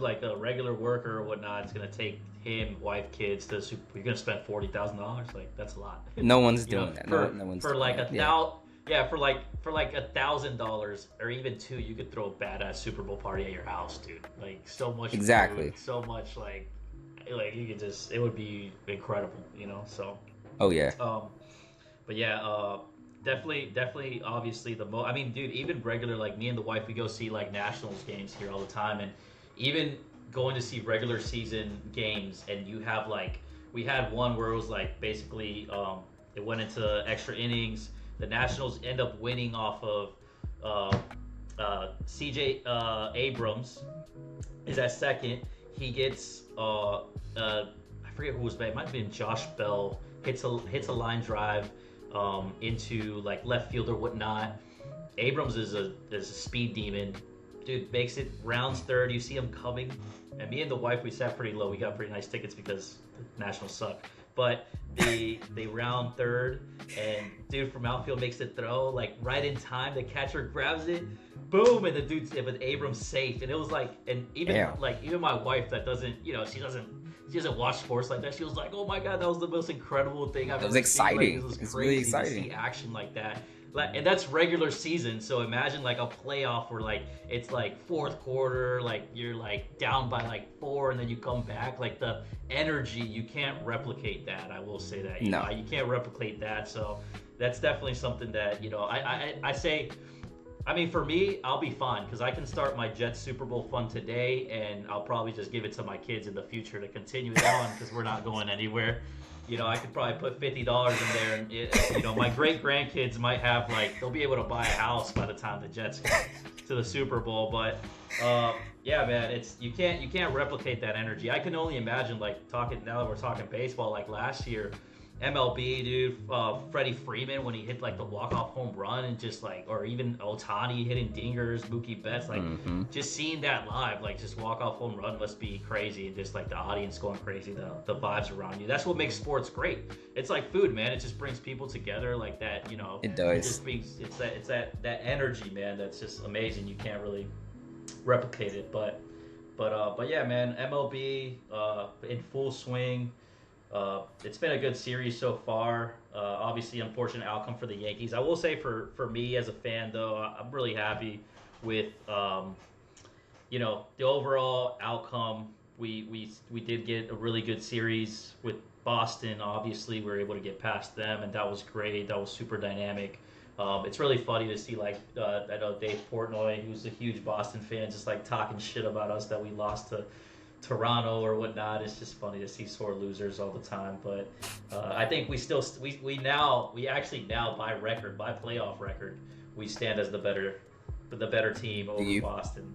C: like a regular worker or whatnot is gonna take him, wife, kids to the Super. You're gonna spend $40,000. Like that's a lot.
B: No one's
C: You know,
B: doing that. No one's
C: for
B: doing
C: like
B: that.
C: a
B: Yeah.
C: thou. Yeah, for like $1,000 or even two, you could throw a badass Super Bowl party at your house, dude. Like so much
B: Exactly.
C: food, so much like you could just it would be incredible, you know. So
B: Oh yeah.
C: um, but yeah, definitely, obviously I mean, dude, even regular like me and the wife, we go see like Nationals games here all the time, and even going to see regular season games, and you have like we had one where it was like basically it went into extra innings. The Nationals end up winning off of CJ Abrams is at second. He gets I forget who was back. It might have been Josh Bell. Hits a line drive into like left field or whatnot. Abrams is a speed demon, dude. Makes it rounds third. You see him coming, and me and the wife we sat pretty low. We got pretty nice tickets because the Nationals suck. But they round third, and dude from outfield makes the throw like right in time. The catcher grabs it, boom, and the dude's with Abrams safe. And it was like, and even my wife that doesn't, she doesn't watch sports like that. She was like, "Oh my god, that was the most incredible thing I've ever seen."
B: Exciting.
C: Like, it was
B: it's
C: crazy
B: really exciting
C: to see action like that. Like, and that's regular season. So imagine like a playoff where like it's like fourth quarter, like you're like down by like 4, and then you come back. Like the energy, you can't replicate that. I will say that.
B: No.
C: You can't replicate that. So that's definitely something that I say. I mean, for me, I'll be fine because I can start my Jets Super Bowl fund today, and I'll probably just give it to my kids in the future to continue it on because we're not going anywhere. I could probably put $50 in there, and my great grandkids might have they'll be able to buy a house by the time the Jets get to the Super Bowl. But yeah, man, you can't replicate that energy. I can only imagine now that we're talking baseball, like last year. MLB, dude, Freddie Freeman when he hit the walk-off home run and or even Ohtani hitting dingers, Mookie Betts, just seeing that live, just walk-off home run must be crazy, and just the audience going crazy, the vibes around you. That's what makes sports great. It's like food, man. It just brings people together like that.
B: It does.
C: It just brings it's that energy, man. That's just amazing. You can't really replicate it, but yeah, man. MLB in full swing. It's been a good series so far. Obviously, unfortunate outcome for the Yankees. I will say for me as a fan, though, I'm really happy with the overall outcome. We did get a really good series with Boston. Obviously, we were able to get past them, and that was great. That was super dynamic. It's really funny to see I know Dave Portnoy, who's a huge Boston fan, just talking shit about us that we lost to Toronto or whatnot. It's just funny to see sore losers all the time, but I think we actually now by playoff record, we stand as the better team over Boston.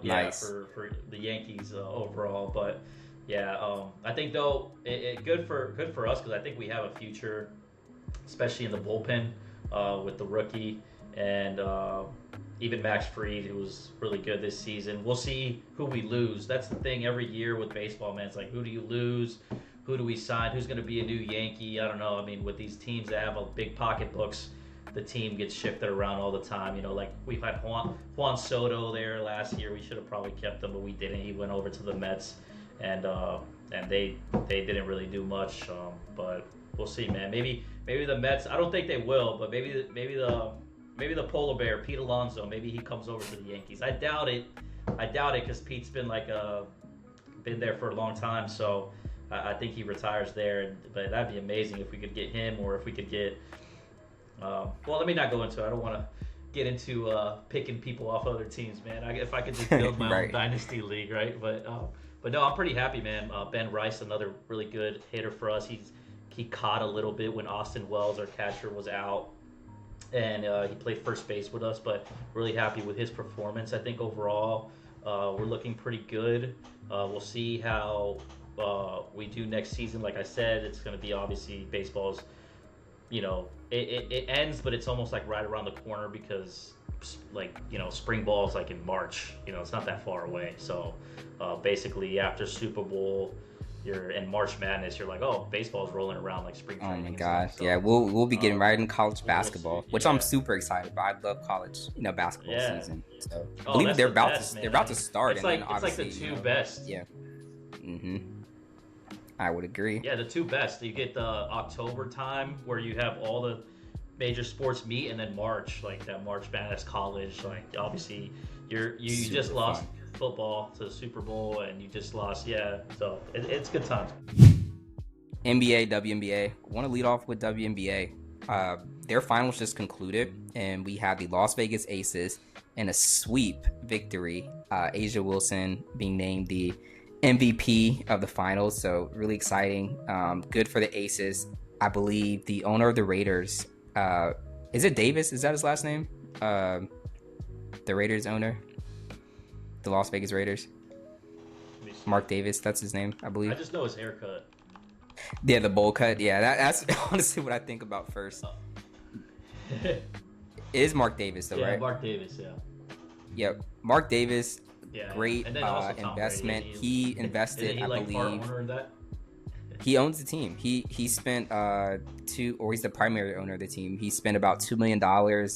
B: Nice.
C: For the Yankees overall, but yeah, I think though it good for us because I think we have a future, especially in the bullpen with the rookie and. Even Max Fried, who was really good this season. We'll see who we lose. That's the thing every year with baseball, man. It's who do you lose? Who do we sign? Who's going to be a new Yankee? I don't know. I mean, with these teams that have big pocketbooks, the team gets shifted around all the time. We've had Juan Soto there last year. We should have probably kept him, but we didn't. He went over to the Mets, and they didn't really do much. But we'll see, man. Maybe the Mets. I don't think they will, but maybe the polar bear, Pete Alonso, maybe he comes over to the Yankees. I doubt it because Pete's been been there for a long time. So I think he retires there. But that'd be amazing if we could get him, or if we could get. Well, let me not go into it. I don't want to get into picking people off other teams, man. If I could just build my own dynasty league, right? But no, I'm pretty happy, man. Ben Rice, another really good hitter for us. He caught a little bit when Austin Wells, our catcher, was out. And he played first base with us, but really happy with his performance. I think overall we're looking pretty good. We'll see how we do next season. Like I said, it's going to be obviously baseball's, it ends, but it's almost right around the corner because spring ball is in March. It's not that far away. So basically after Super Bowl, you're in March Madness, you're baseball's rolling around like spring training.
B: Oh my gosh, so, yeah, we'll be getting right in college basketball, which I'm super excited about. I love college, basketball season. So I believe they're about to start.
C: It's like the two best.
B: Yeah. I would agree.
C: Yeah, the two best. You get the October time where you have all the major sports meet, and then March, like that March Madness college. Like obviously, you just lost football to the Super Bowl, and you just lost. Yeah, so it's good times.
B: NBA, WNBA. Want to lead off with WNBA. Their finals just concluded, and we had the Las Vegas Aces in a sweep victory. A'ja Wilson being named the MVP of the finals, so really exciting. Good for the Aces. I believe the owner of the Raiders, is it Davis? Is that his last name? The Raiders owner, the Las Vegas Raiders. Mark Davis, that's his name, I believe.
C: I just know his haircut.
B: Yeah, the bowl cut. Yeah, that's honestly what I think about first. It is Mark Davis, though,
C: yeah,
B: right?
C: Mark Davis, yeah.
B: Yep, Mark Davis.
C: Yeah,
B: great investment. He invested, I believe. He owns the team. He spent he's the primary owner of the team. He spent about $2 million,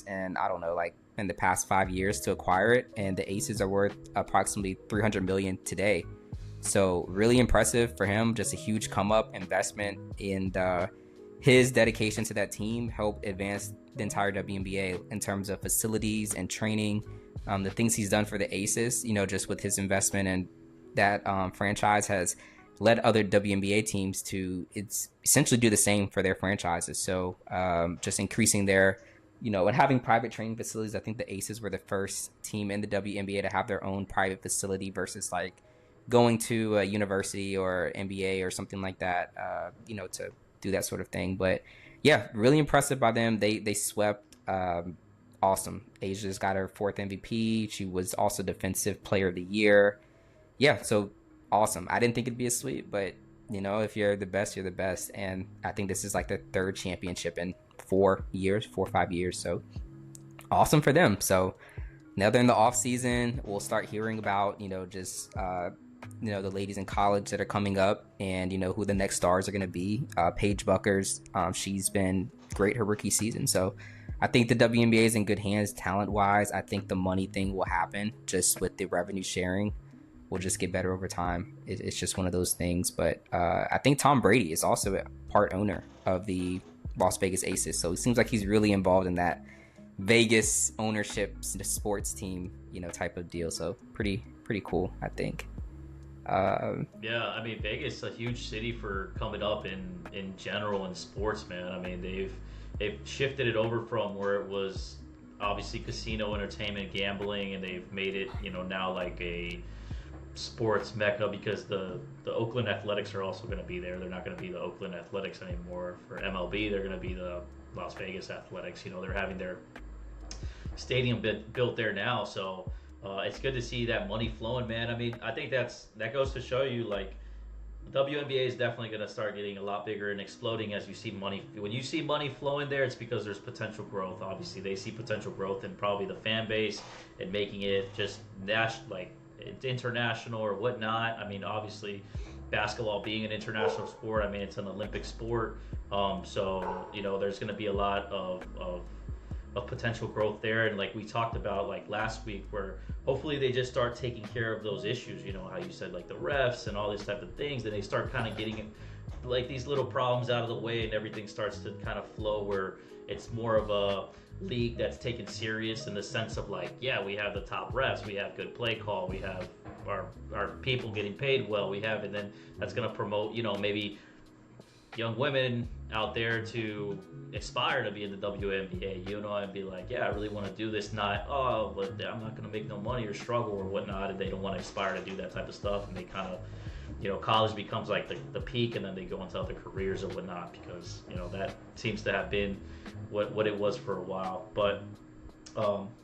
B: and I don't know, like in the past 5 years to acquire it. And the Aces are worth approximately $300 million today. So really impressive for him. Just a huge come up investment, and his dedication to that team helped advance the entire WNBA in terms of facilities and training. The things he's done for the Aces, just with his investment in that franchise, has led other WNBA teams to essentially do the same for their franchises. So just increasing their, and having private training facilities. I think the Aces were the first team in the WNBA to have their own private facility versus like going to a university or MBA or something like that, to do that sort of thing. But yeah, really impressive by them. They swept. Awesome. A'ja's got her 4th MVP. She was also Defensive Player of the Year. Yeah, so awesome. I didn't think it'd be a sweep, but if you're the best, you're the best. And I think this is like their 3rd championship in 4 or 5 years. So awesome for them. So now they're in the off season. We'll start hearing about, the ladies in college that are coming up, and who the next stars are going to be. Paige Buckers, she's been great her rookie season. So I think the WNBA is in good hands talent-wise. I think the money thing will happen just with the revenue sharing. We'll just get better over time. It's just one of those things. But I think Tom Brady is also a part owner of the Las Vegas Aces. So it seems like he's really involved in that Vegas ownership sports team, type of deal. So pretty cool, I think.
C: Yeah, I mean, Vegas is a huge city for coming up in general in sports, man. I mean, they've shifted it over from where it was obviously casino, entertainment, gambling, and they've made it, now like a sports mecca, because the Oakland Athletics are also going to be there. They're not going to be the Oakland Athletics anymore for MLB. They're going to be the Las Vegas Athletics. They're having their stadium built there now, so it's good to see that money flowing, man. I mean, I think that goes to show you, like, the WNBA is definitely going to start getting a lot bigger and exploding as you see money. When you see money flowing there, it's because there's potential growth. Obviously, they see potential growth in probably the fan base and making it just international or whatnot. I mean, obviously, basketball being an international sport, I mean, it's an Olympic sport. So, there's going to be a lot of potential growth there. And like we talked about like last week, where hopefully they just start taking care of those issues, how you said, like the refs and all these type of things, and they start kind of getting like these little problems out of the way, and everything starts to kind of flow where it's more of a league that's taken serious in the sense of like, yeah, we have the top refs, we have good play call, we have our people getting paid well, and then that's going to promote, maybe young women out there to aspire to be in the WNBA, and be like, yeah, I really want to do this, not, but I'm not going to make no money or struggle or whatnot, and they don't want to aspire to do that type of stuff, and they kind of, college becomes like the peak, and then they go into other careers or whatnot, because, that seems to have been what it was for a while. But,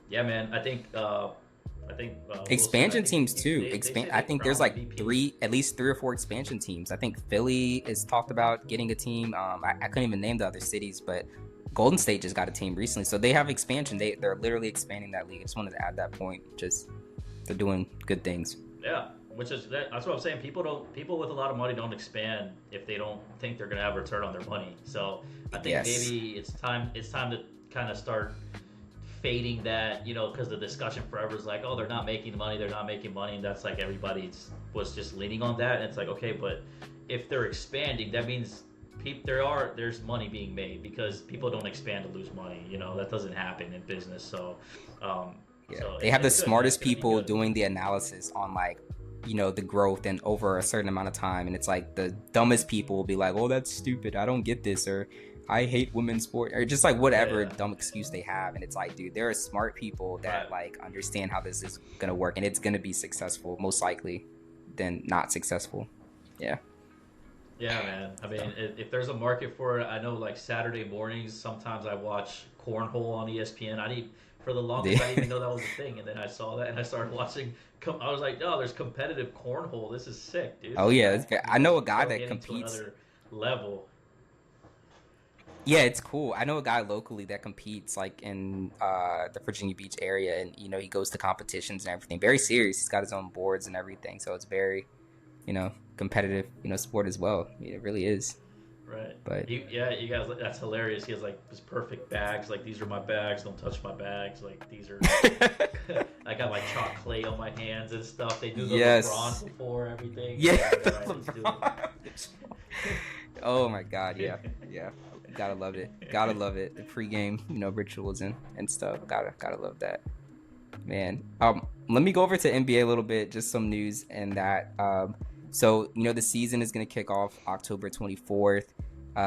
C: yeah, man, I think
B: expansion teams too. I think there's like at least three or four expansion teams. I think Philly is talked about getting a team. I couldn't even name the other cities, but Golden State just got a team recently, so they have expansion. They're literally expanding that league. I just wanted to add that point. Just they're doing good things.
C: Yeah, that's what I'm saying. People with a lot of money don't expand if they don't think they're gonna have a return on their money. So I think maybe it's time to kind of start fading that, because the discussion forever is like, oh, they're not making money, and that's like everybody was just leaning on that, and it's like, okay, but if they're expanding, that means there's money being made because people don't expand to lose money. You know, that doesn't happen in business. So, um,
B: Yeah,
C: so
B: they have the
C: it's good, man. It's
B: smartest
C: gonna be
B: people
C: good.
B: doing the analysis on like, the growth and over a certain amount of time, and it's like the dumbest people will be like, "Oh, that's stupid. I don't get this," or "I hate women's sport," or just like whatever
C: Yeah,
B: dumb excuse they have. And it's like, dude, there are smart people that
C: right.
B: like understand how this is gonna work, and it's gonna be successful most likely than not successful. Yeah.
C: Yeah, man. I mean,
B: So
C: if there's a market for it, I know like Saturday mornings, sometimes I watch cornhole on ESPN. For the longest, I didn't even know that was a thing. And then I saw that and I started watching. I was like, oh, there's competitive cornhole. This is sick, dude.
B: oh
C: Like,
B: yeah, I know a guy
C: pro
B: that
C: getting to
B: competes.
C: another level.
B: Yeah, it's cool. I know a guy locally that competes like in the Virginia Beach area, and he goes to competitions and everything. Very serious. He's got his own boards and everything, so it's very competitive sport as well. It really is.
C: Right.
B: But
C: Yeah, you guys, that's hilarious. He has like his perfect bags. Like, these are my bags. Don't touch my bags. Like, these are. I got my chalk clay on my hands and stuff. They do the
B: yes,
C: LeBron before everything.
B: yeah,
C: Right. Let's do
B: LeBron. Oh my God, yeah,
C: it.
B: yeah. Gotta love it. Gotta love it. The pregame, rituals and stuff. Gotta love that. Man, let me go over to NBA a little bit, just some news and that. So the season is gonna kick off October 24th.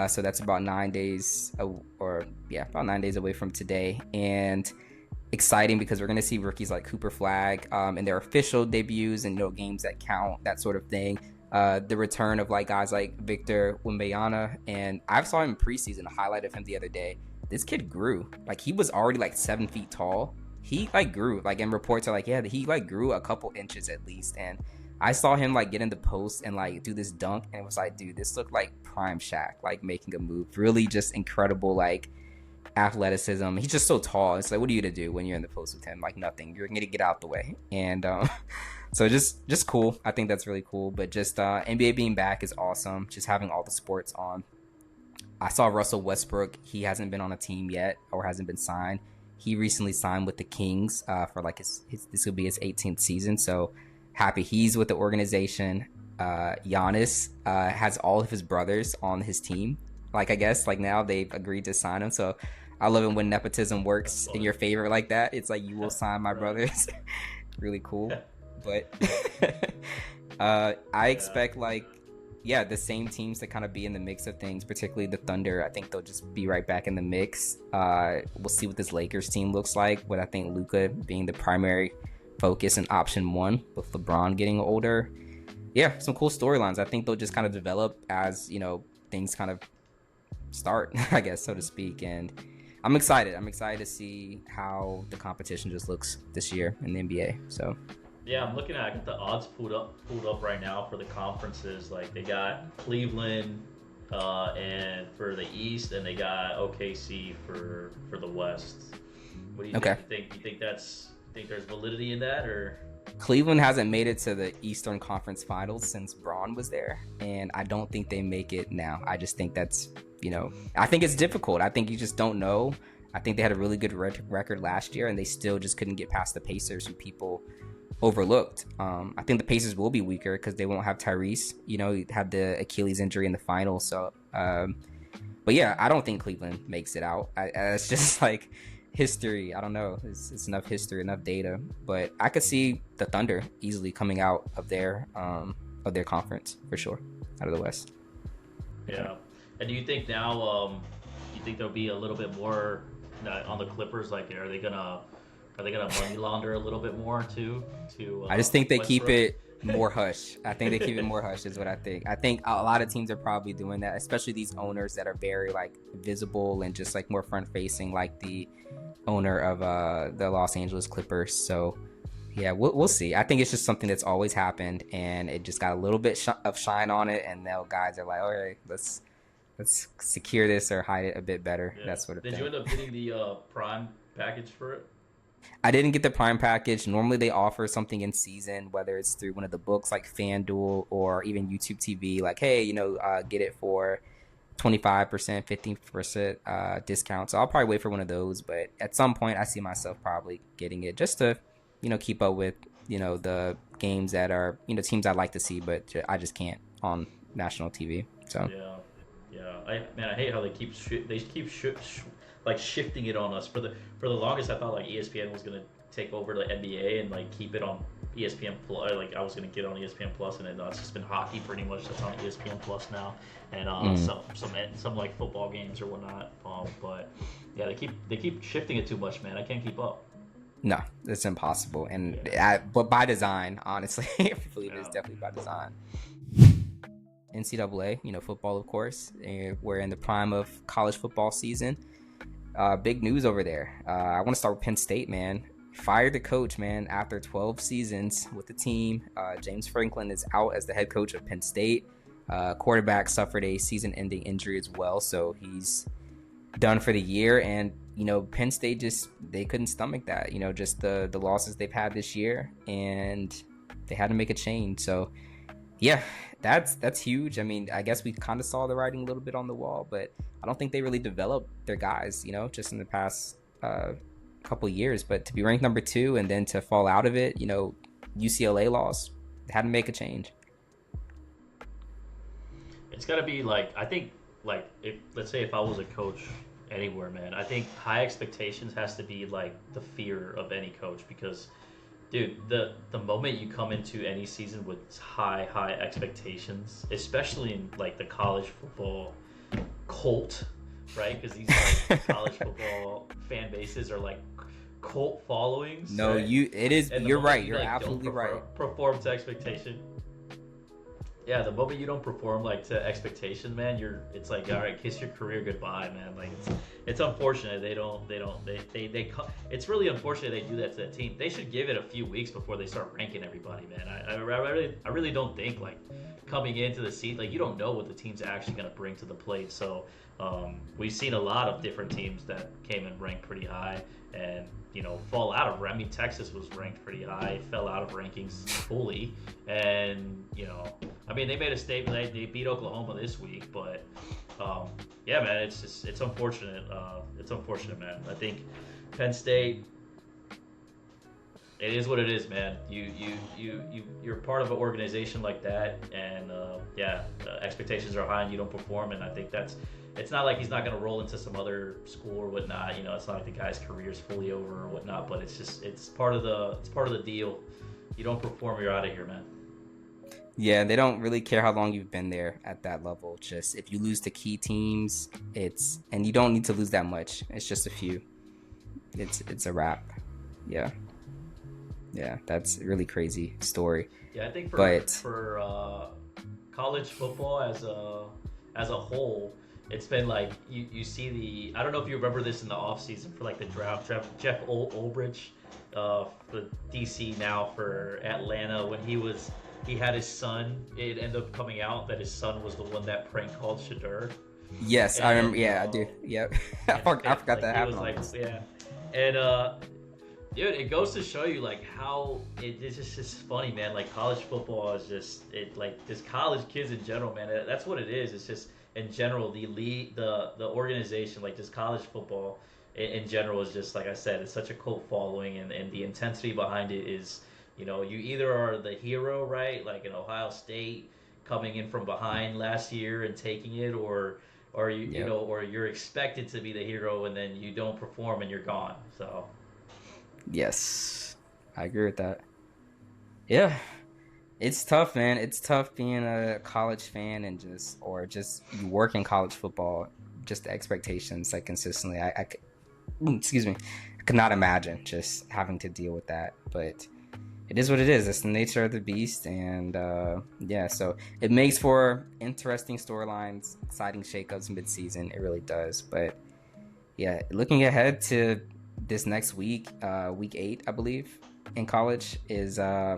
B: So that's about 9 days, about 9 days away from today, and exciting because we're gonna see rookies like Cooper Flag, in their official debuts and games that count, that sort of thing. The return of like guys like Victor Wembanyama, and I saw him in preseason, a highlight of him the other day. This kid grew. Like, he was already like 7 feet tall. He like grew, like, and reports are like, yeah, he like grew a couple inches at least. And I saw him like get in the post and like do this dunk, and it was like, dude, this looked like prime Shaq, like making a move. Really just incredible, like, athleticism. He's just so tall. It's like, what are you to do when you're in the post with him? Like, nothing. You're gonna get out the way. And so just cool. I think that's really cool. But just NBA being back is awesome. Just having all the sports on. I saw Russell Westbrook. He hasn't been on a team yet, or hasn't been signed. He recently signed with the Kings for like his this will be his 18th season. So happy he's with the organization. Giannis has all of his brothers on his team. Like, I guess like now they've agreed to sign him. So I love it when nepotism
C: That's
B: works in
C: funny.
B: your favor like that. It's like, you will sign my
C: Right.
B: brothers. Really cool. But I
C: Yeah.
B: expect, like, yeah, the same teams to kind of be in the mix of things, particularly the Thunder. I think they'll just be right back in the mix. We'll see what this Lakers team looks like, with I think Luka being the primary focus and option one, with LeBron getting older. Yeah, some cool storylines. I think they'll just kind of develop as things kind of start, I guess, so to speak. And I'm excited. I'm excited to see how the competition just looks this year in the NBA. So
C: Yeah, I got the odds pulled up right now for the conferences. Like, they got Cleveland, and for the East, and they got OKC for the West. What do you
B: okay.
C: think? You think there's validity in that, or?
B: Cleveland hasn't made it to the Eastern Conference Finals since Braun was there, and I don't think they make it now. I just think I think it's difficult. I think you just don't know. I think they had a really good record last year, and they still just couldn't get past the Pacers, who people overlooked. I think the Pacers will be weaker because they won't have Tyrese. He had the Achilles injury in the finals. So, but yeah, I don't think Cleveland makes it out. It's just like history. I don't know. It's enough history, enough data. But I could see the Thunder easily coming out of their conference for sure, out of the West.
C: Yeah. And do you think now, you think there'll be a little bit more on the Clippers? Like, are they gonna money launder a little bit more too to
B: I just think they keep
C: Westbrook?
B: it more hush. I think they keep it more hush is what I think. I think a lot of teams are probably doing that, especially these owners that are very like visible and just like more front facing, like the owner of the Los Angeles Clippers. So yeah, we'll see. I think it's just something that's always happened, and it just got a little bit of shine on it, and now guys are like, all right, let's secure this or hide it a bit better,
C: Yeah.
B: that sort of
C: Did you
B: thing.
C: end up getting the Prime package for it?
B: I didn't get the Prime package. Normally they offer something in season, whether it's through one of the books like FanDuel or even YouTube TV, like, hey, get it for 25%, 15% discount. So I'll probably wait for one of those. But at some point, I see myself probably getting it just to, keep up with, the games that are, teams I'd like to see, but I just can't on national TV. So
C: Yeah, yeah. I hate how they keep like shifting it on us. For the longest, I thought like ESPN was gonna take over the NBA and like keep it on ESPN Plus. Like I was gonna get on ESPN Plus, and then it's just been hockey pretty much that's on ESPN Plus now, and
B: mm,
C: some like football games or whatnot. But yeah, they keep shifting it too much, man. I can't keep up.
B: no, it's impossible, and
C: Yeah,
B: but by design, honestly, I believe it's
C: yeah.
B: definitely by design. NCAA, football, of course. We're in the prime of college football season. Big news over there. I want to start with Penn State, man. Fired the coach, man, after 12 seasons with the team. James Franklin is out as the head coach of Penn State. Quarterback suffered a season-ending injury as well, so he's done for the year. And Penn State they couldn't stomach that. Just the losses they've had this year, and they had to make a change. So yeah, that's huge. I mean, I guess we kind of saw the writing a little bit on the wall, but I don't think they really developed their guys, just in the past couple years. But to be ranked number 2 and then to fall out of it, UCLA lost, they had to make a change.
C: It's gotta be like I think like if let's say if I was a coach anywhere, man, I think high expectations has to be like the fear of any coach because dude, the moment you come into any season with high expectations, especially in like the college football cult, right? Because these like college football fan bases are like cult followings,
B: No,
C: right? And the
B: you're
C: moment
B: right.
C: you
B: You're
C: like don't
B: absolutely right.
C: perform to expectation, yeah, the moment you don't perform like to expectation, man, it's like all right, kiss your career goodbye, man. Like it's unfortunate it's really unfortunate they do that to that team. They should give it a few weeks before they start ranking everybody, man. I really don't think like coming into the seat, like you don't know what the team's actually going to bring to the plate. So we've seen a lot of different teams that came and ranked pretty high and fall out of. I mean, Texas was ranked pretty high, fell out of rankings fully, and I mean, they made a statement. They beat Oklahoma this week, but yeah, man, it's unfortunate. It's unfortunate, man. I think Penn State. It is what it is, man. You're part of an organization like that, and yeah, expectations are high, and you don't perform. And I think it's not like he's not going to roll into some other school or whatnot. It's not like the guy's career is fully over or whatnot. But it's part of the deal. You don't perform, you're out of here, man.
B: Yeah, they don't really care how long you've been there at that level. Just if you lose to key teams, and you don't need to lose that much. It's just a few. It's a wrap. Yeah. Yeah, that's a really crazy story.
C: Yeah, I think
B: But
C: for college football as a whole, it's been like you see I don't know if you remember this in the offseason for like the draft. Jeff Ulbrich, for DC now for Atlanta, when he had his son, it ended up coming out that his son was the one that prank called Shadur.
B: yes, I remember. Yeah, I do. Yep. I forgot
C: like,
B: that
C: he was
B: happened.
C: like, yeah, and dude, it goes to show you like how it's just funny, man. Like college football is just college kids in general, man. That's what it is. It's just in general the league, the organization, like just college football in general is just like I said, it's such a cult following, and the intensity behind it is, you either are the hero, right? Like in Ohio State coming in from behind last year and taking it, or
B: Yep.
C: or you're expected to be the hero and then you don't perform and you're gone. So.
B: Yes, I agree with that. Yeah, it's tough, man. It's tough being a college fan and just you work in college football. Just the expectations, like consistently. Excuse me, I could not imagine just having to deal with that. But it is what it is. It's the nature of the beast, and yeah. So it makes for interesting storylines, exciting shakeups mid-season. It really does. But yeah, looking ahead to this next week, week 8, I believe, in college is I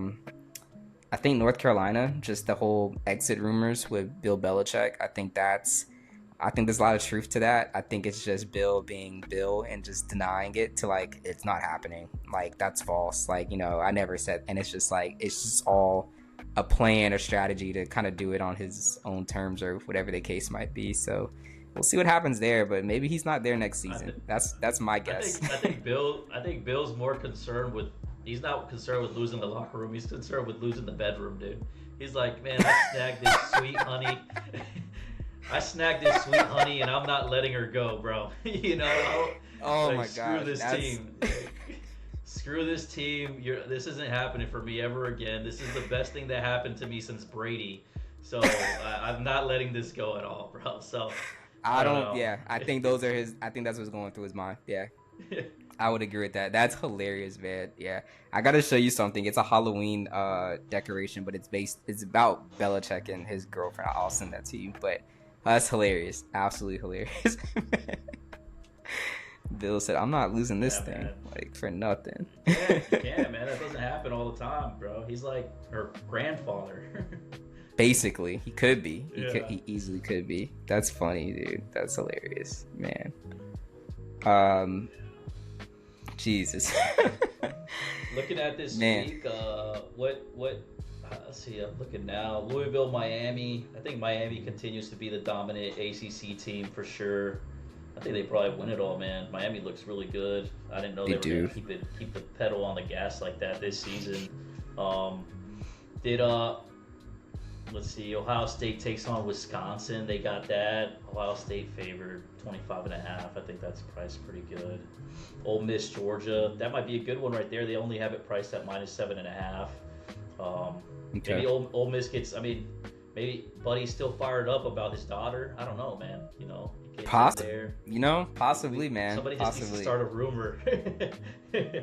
B: think North Carolina. Just the whole exit rumors with Bill Belichick. I think there's a lot of truth to that. I think it's just Bill being Bill and just denying it to like it's not happening. Like that's false. Like I never said, and it's just all a plan or strategy to kind of do it on his own terms or whatever the case might be. So we'll see what happens there, but maybe he's not there next season. That's my guess.
C: I think Bill's more concerned with He's not concerned with losing the locker room. He's concerned with losing the bedroom, dude. He's like, man, I snagged this sweet honey. I snagged this sweet honey, and I'm not letting her go, bro. You know?
B: Oh
C: Like,
B: my
C: screw
B: gosh,
C: this
B: that's
C: team. Screw this team. This isn't happening for me ever again. This is the best thing that happened to me since Brady. So I'm not letting this go at all, bro. So
B: I
C: I don't
B: don't.
C: know.
B: Yeah, I think those are his. I think that's what's going through his mind. Yeah, I would agree with that. That's hilarious, man. Yeah, I gotta show you something. It's a Halloween decoration, but it's about Belichick and his girlfriend. I'll send that to you. But that's hilarious. Absolutely hilarious. Bill said, "I'm not losing this
C: Yeah,
B: thing
C: man.
B: like for nothing."
C: Yeah, man. That doesn't happen all the time, bro. He's like her grandfather.
B: Basically, he could be.
C: Yeah.
B: He easily could be. That's funny, dude. That's hilarious, man. Jesus.
C: Looking at this
B: Man.
C: week, what let's see, I'm looking now. Louisville, Miami. I think Miami continues to be the dominant ACC team for sure. I think they probably win it all, man. Miami looks really good. I didn't know
B: They
C: they were
B: do.
C: gonna keep the pedal on the gas like that this season. Did let's see, Ohio State takes on Wisconsin. They got that. Ohio State favored 25.5. I think that's priced pretty good. Ole Miss, Georgia. That might be a good one right there. They only have it priced at -7.5.
B: Okay.
C: Maybe Ole Miss gets. I mean, maybe Buddy's still fired up about his daughter. I don't know, man. You know, he gets in
B: Possibly.
C: there.
B: You know, possibly, man.
C: Somebody just needs to
B: Possibly.
C: start a rumor.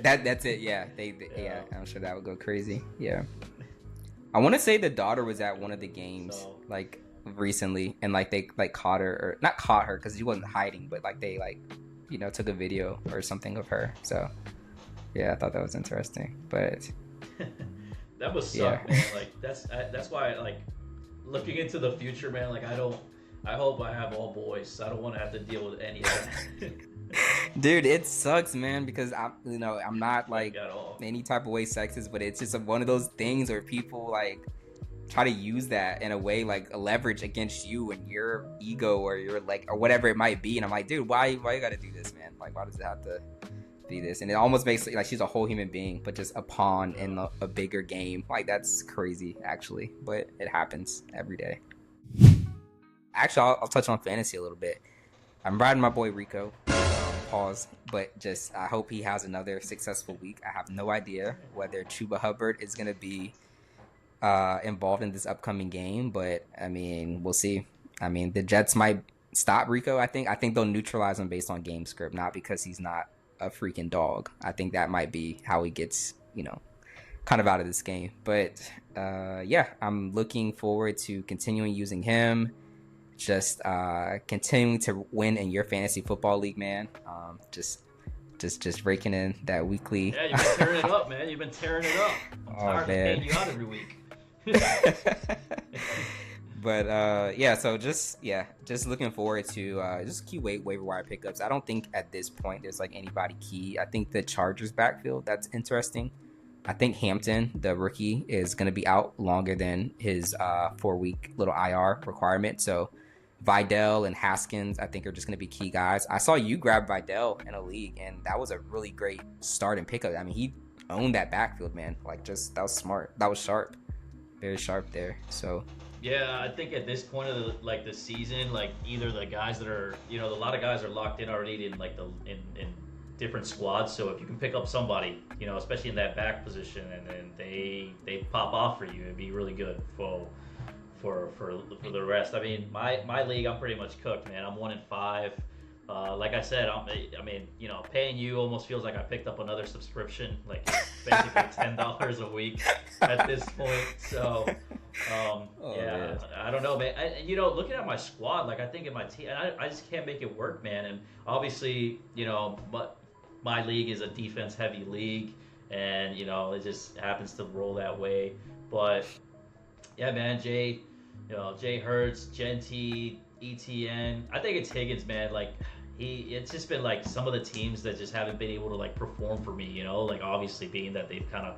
B: That's it. Yeah,
C: Yeah.
B: I'm sure that would go crazy. Yeah, I want to say the daughter was at one of the games
C: So-
B: like recently, and like they like caught her or not caught her because she wasn't hiding, but like they like took a video or something of her. So yeah, I thought that was interesting. But
C: That must
B: Yeah.
C: suck, man. Like that's why like looking into the future, man. Like I hope I have all boys. I don't want to have to deal with any of that.
B: dude, it sucks, man, because I'm not like
C: at all.
B: any type of way sexist, but it's just one of those things where people like try to use that in a way like a leverage against you and your ego or your like or whatever it might be. And I'm like, dude, why you gotta do this, man? Like, why does it have to be this? And it almost makes it like she's a whole human being, but just a pawn in a bigger game. Like, that's crazy, actually, but it happens every day. Actually, I'll touch on fantasy a little bit. I'm riding my boy Rico. Pause, but just I hope he has another successful week. I have no idea whether Chuba Hubbard is going to be involved in this upcoming game, but I mean, we'll see. I mean, the Jets might stop Rico. I think they'll neutralize him based on game script, not because he's not a freaking dog. I think that might be how he gets, kind of out of this game. But yeah, I'm looking forward to continuing using him. Just continuing to win in your fantasy football league, man. Just raking in that weekly.
C: Yeah, you've been tearing it up, man. You've been tearing it up. I'm tired of
B: man.
C: paying you out every week.
B: But yeah, so just looking forward to just key waiver wire pickups. I don't think at this point there's like anybody key. I think the Chargers backfield, that's interesting. I think Hampton, the rookie, is going to be out longer than his 4-week little IR requirement. So Vidal and Haskins, I think, are just going to be key guys. I saw you grab Vidal in a league, and that was a really great start and pickup. I mean, he owned that backfield, man. Like, just that was smart. That was sharp. Very sharp there. So
C: Yeah, I think at this point of the season, like either the guys that are, a lot of guys are locked in already in like in different squads. So if you can pick up somebody, especially in that back position, and then they pop off for you, it'd be really good for the rest. I mean, my league, I'm pretty much cooked, man. I'm 1-5. Like I said, paying you almost feels like I picked up another subscription, like basically $10 a week at this point. So,
B: man.
C: I don't know, man. Looking at my squad, like I think in my team, and I just can't make it work, man. And obviously, but my league is a defense-heavy league, and it just happens to roll that way. But yeah, man, Jay Hurts, Genty, ETN. I think it's Higgins, man. Like it's just been like some of the teams that just haven't been able to like perform for me. Like obviously being that they've kind of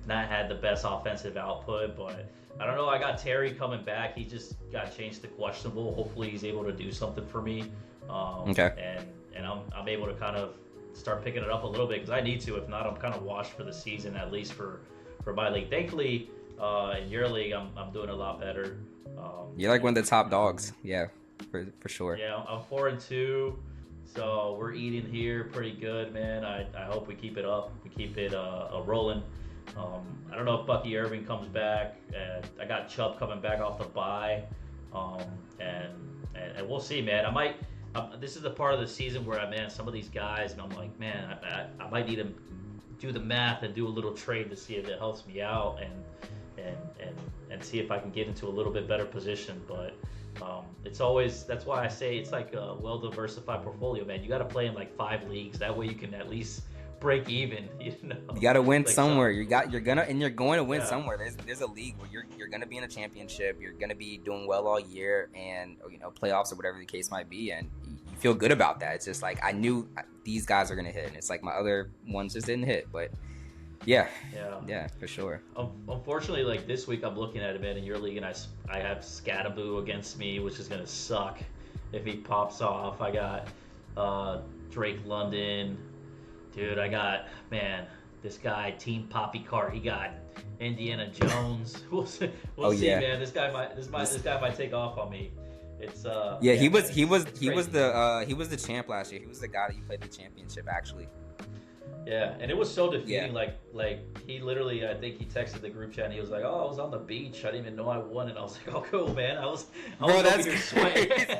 C: not had the best offensive output, but I don't know. I got Terry coming back. He just got changed to questionable. Hopefully he's able to do something for me.
B: Okay.
C: And I'm able to kind of start picking it up a little bit because I need to. If not, I'm kind of washed for the season, at least for my league. Thankfully, in your league, I'm doing a lot better.
B: You're like one of the top dogs. Yeah, for sure.
C: Yeah, I'm 4-2. So we're eating here pretty good, man. I hope we keep it up. We keep it rolling. I don't know if Bucky Irving comes back, and I got Chubb coming back off the bye, and we'll see, man. I might. This is the part of the season where some of these guys, and I'm like, man, I might need to do the math and do a little trade to see if it helps me out, and see if I can get into a little bit better position, but. It's always, that's why I say it's like a well-diversified portfolio, man. You got to play in like 5 leagues. That way you can at least break even. You
B: got to win like somewhere. You're going to win somewhere. There's a league where you're gonna be in a championship. You're gonna be doing well all year, and playoffs or whatever the case might be, and you feel good about that. It's just like I knew these guys are gonna hit, and it's like my other ones just didn't hit, but. Yeah, for sure.
C: Unfortunately, like this week, I'm looking at it, man, in your league, and I have Scattaboo against me, which is gonna suck if he pops off. I got Drake London, dude. I got this guy Team Poppycart. He got Indiana Jones. We'll see, man. This guy might take off on me. It's
B: he was the champ last year. He was the guy that you played the championship actually.
C: Yeah, and it was so defeating. Yeah. Like he literally, I think he texted the group chat and he was like, "Oh, I was on the beach. I didn't even know I won." And I was like, "Oh, cool, man. I was over here sweating.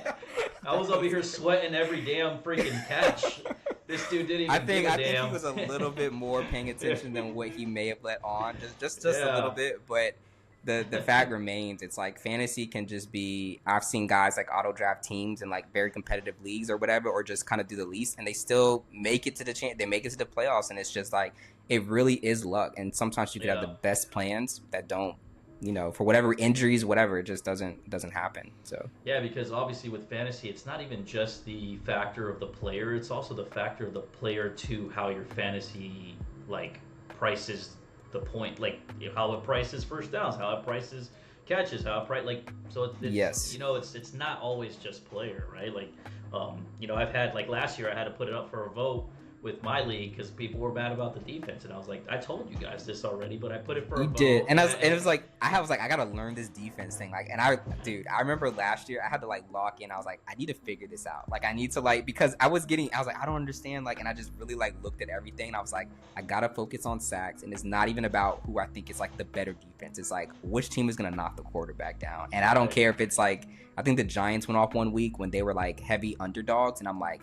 C: I was over here sweating every damn freaking catch. This dude didn't even give a damn." I think
B: he was a little bit more paying attention than what he may have let on, just a little bit, but. The fact remains, it's like fantasy can just be. I've seen guys like auto draft teams in like very competitive leagues or whatever, or just kind of do the least, and they still make it to they make it to the playoffs, and it's just like it really is luck. And sometimes you could have the best plans that don't, for whatever injuries, whatever, it just doesn't happen. So
C: yeah, because obviously with fantasy, it's not even just the factor of the player; it's also the factor of the player to how your fantasy like prices. The point, like how it prices first downs, how it prices catches, how it so it's not always just player, right? Like I've had like last year I had to put it up for a vote with my league because people were mad about the defense, and I was like, I told you guys this already, but I put it for a vote.
B: You did, and it was like I gotta learn this defense thing, like, and I remember last year I had to like lock in. I was like, I need to figure this out, like I need to because I was like, I don't understand, like, and I just really like looked at everything, and I was like, I gotta focus on sacks, and it's not even about who I think is like the better defense. It's like which team is gonna knock the quarterback down, and I don't care if it's like I think the Giants went off one week when they were like heavy underdogs, and I'm like.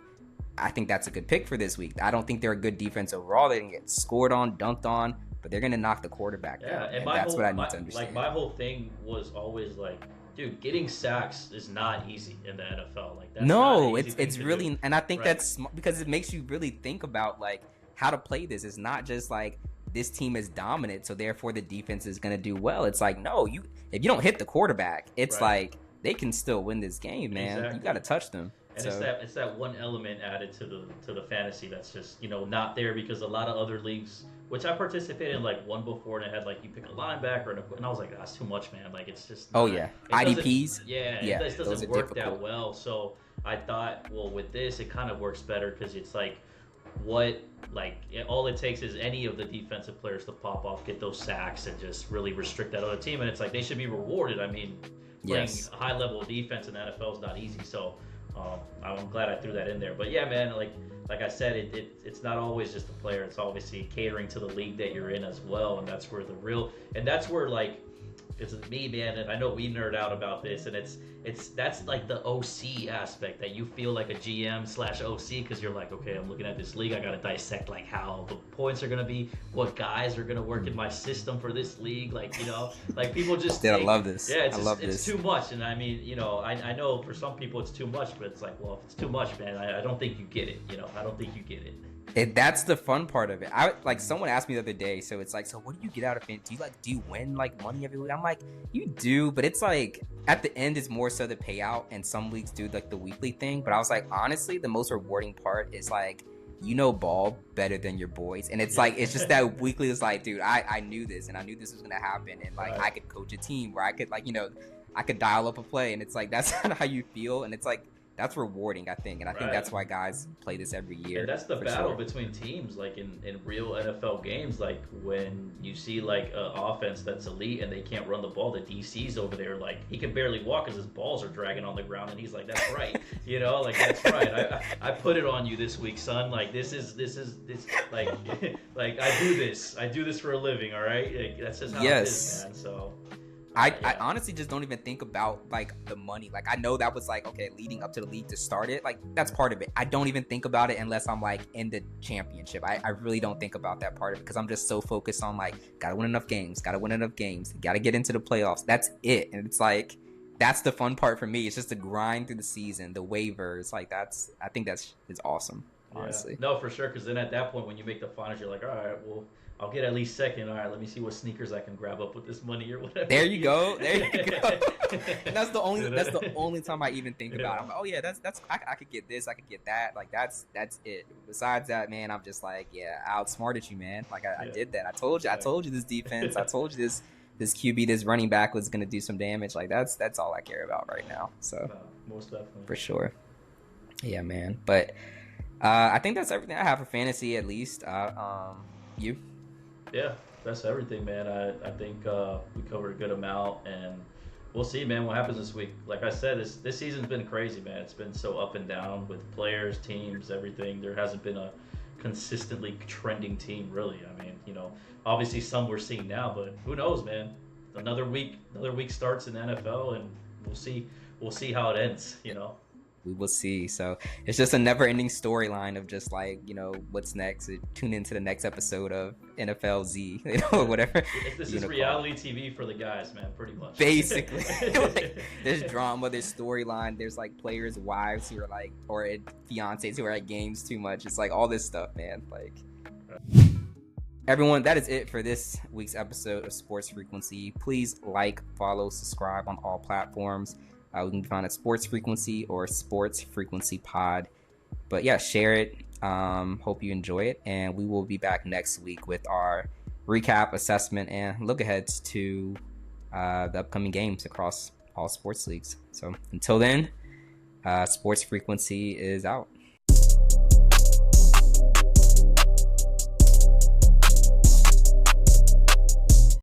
B: I think that's a good pick for this week. I don't think they're a good defense overall. They didn't get scored on, dunked on, but they're going to knock the quarterback down. And that's what I need to understand.
C: Like my whole thing was always like, dude, getting sacks is not easy in the NFL. Like that's
B: it's really, and I think that's because it makes you really think about like how to play this. It's not just like this team is dominant, so therefore the defense is going to do well. It's like no, if you don't hit the quarterback, it's like they can still win this game, man. Exactly. You got to touch them.
C: And it's that one element added to the fantasy that's just not there because a lot of other leagues, which I participated in like one before, and it had like you pick a linebacker and I was like, that's too much, man. Like it's just
B: IDPs.
C: It doesn't work that well. So I thought, well, with this it kind of works better because it's like all it takes is any of the defensive players to pop off, get those sacks, and just really restrict that other team, and it's like they should be rewarded. I mean, playing a high level of defense in the NFL is not easy, so. I'm glad I threw that in there, but yeah, man, like I said, it's not always just the player. It's obviously catering to the league that you're in as well, and that's where like it's me, man, and I know we nerd out about this, and that's like the OC aspect that you feel like a GM/OC because you're like, okay, I'm looking at this league, I gotta dissect like how the points are gonna be, what guys are gonna work in my system for this league, like like people just.
B: I love this.
C: Yeah, it's too much, and I mean, I know for some people it's too much, but it's like, well, if it's too much, man, I don't think you get it. I don't think you get it.
B: That's the fun part of it. Someone asked me the other day, so it's like, so what do you get out of it? Do you win like money every week? I'm like, you do, but it's like at the end it's more so the payout, and some leagues do like the weekly thing. But I was like, honestly, the most rewarding part is like ball better than your boys, and it's like it's just that weekly. It's like, dude, I knew this, and I knew this was gonna happen, and like I could coach a team where I could I could dial up a play, and it's like that's kind of how you feel, and it's like. that's rewarding, I think. And I think
C: Right.
B: that's why guys play this every
C: And
B: year
C: that's the
B: for
C: battle
B: sure.
C: between teams, like in real NFL games, like when you see like an offense that's elite and they can't run the ball, the DC's over there, like he can barely walk because his balls are dragging on the ground, and he's like, "That's right, like that's right. I put it on you this week, son. Like this like like I do this for a living, all right. Like, that's just how it is,
B: Yes.
C: man. So
B: I
C: yeah,
B: honestly just don't even think about like the money. Like I know that was like okay, leading up to the league to start it, like that's part of it. I don't even think about it unless I'm like in the championship. I really don't think about that part of it because I'm just so focused on like gotta win enough games, gotta get into the playoffs. That's it. And it's like that's the fun part for me. It's just the grind through the season, the waivers. Like I think that's it's awesome,
C: yeah,
B: honestly.
C: no, for sure. Because then at that point, when you make the finals, you're like, all right, well, I'll get at least second. All right, let me see what sneakers I can grab up with this money or whatever.
B: There you go. There you go. And that's the only
C: You
B: that's
C: know?
B: the only time I even think about it.
C: Yeah,
B: I'm like, oh yeah, that's I could get this, I could get that. Like that's it. Besides that, man, I'm just like, yeah, I outsmarted you, man. Like I
C: yeah,
B: did that. I
C: exactly.
B: told you this defense. I told you this QB, this running back was gonna do some damage. Like that's all I care about right now. So
C: No, most definitely.
B: for sure. Yeah, man. But I think that's everything I have for fantasy at least. You?
C: Yeah, that's everything, man. I think we covered a good amount, and we'll see, man, what happens this week. Like I said, this season's been crazy, man. It's been so up and down with players, teams, everything. There hasn't been a consistently trending team, really. I mean, obviously some we're seeing now, but who knows, man? Another week starts in the NFL, and we'll see how it ends.
B: We will see. So it's just a never-ending storyline of just like what's next. Tune into the next episode of NFL Z, whatever
C: This
B: you
C: is
B: call it.
C: reality TV for the guys, man, pretty much.
B: Basically, like there's drama, there's storyline, there's like players' wives who are like, or fiancés who are at games too much. It's like all this stuff, man. Like everyone, that is it for this week's episode of Sports Frequency. Please like, follow, subscribe on all platforms. We can find at Sports Frequency or Sports Frequency Pod. But yeah, share it. Hope you enjoy it. And we will be back next week with our recap, assessment, and look aheads to the upcoming games across all sports leagues. So until then, Sports Frequency is out.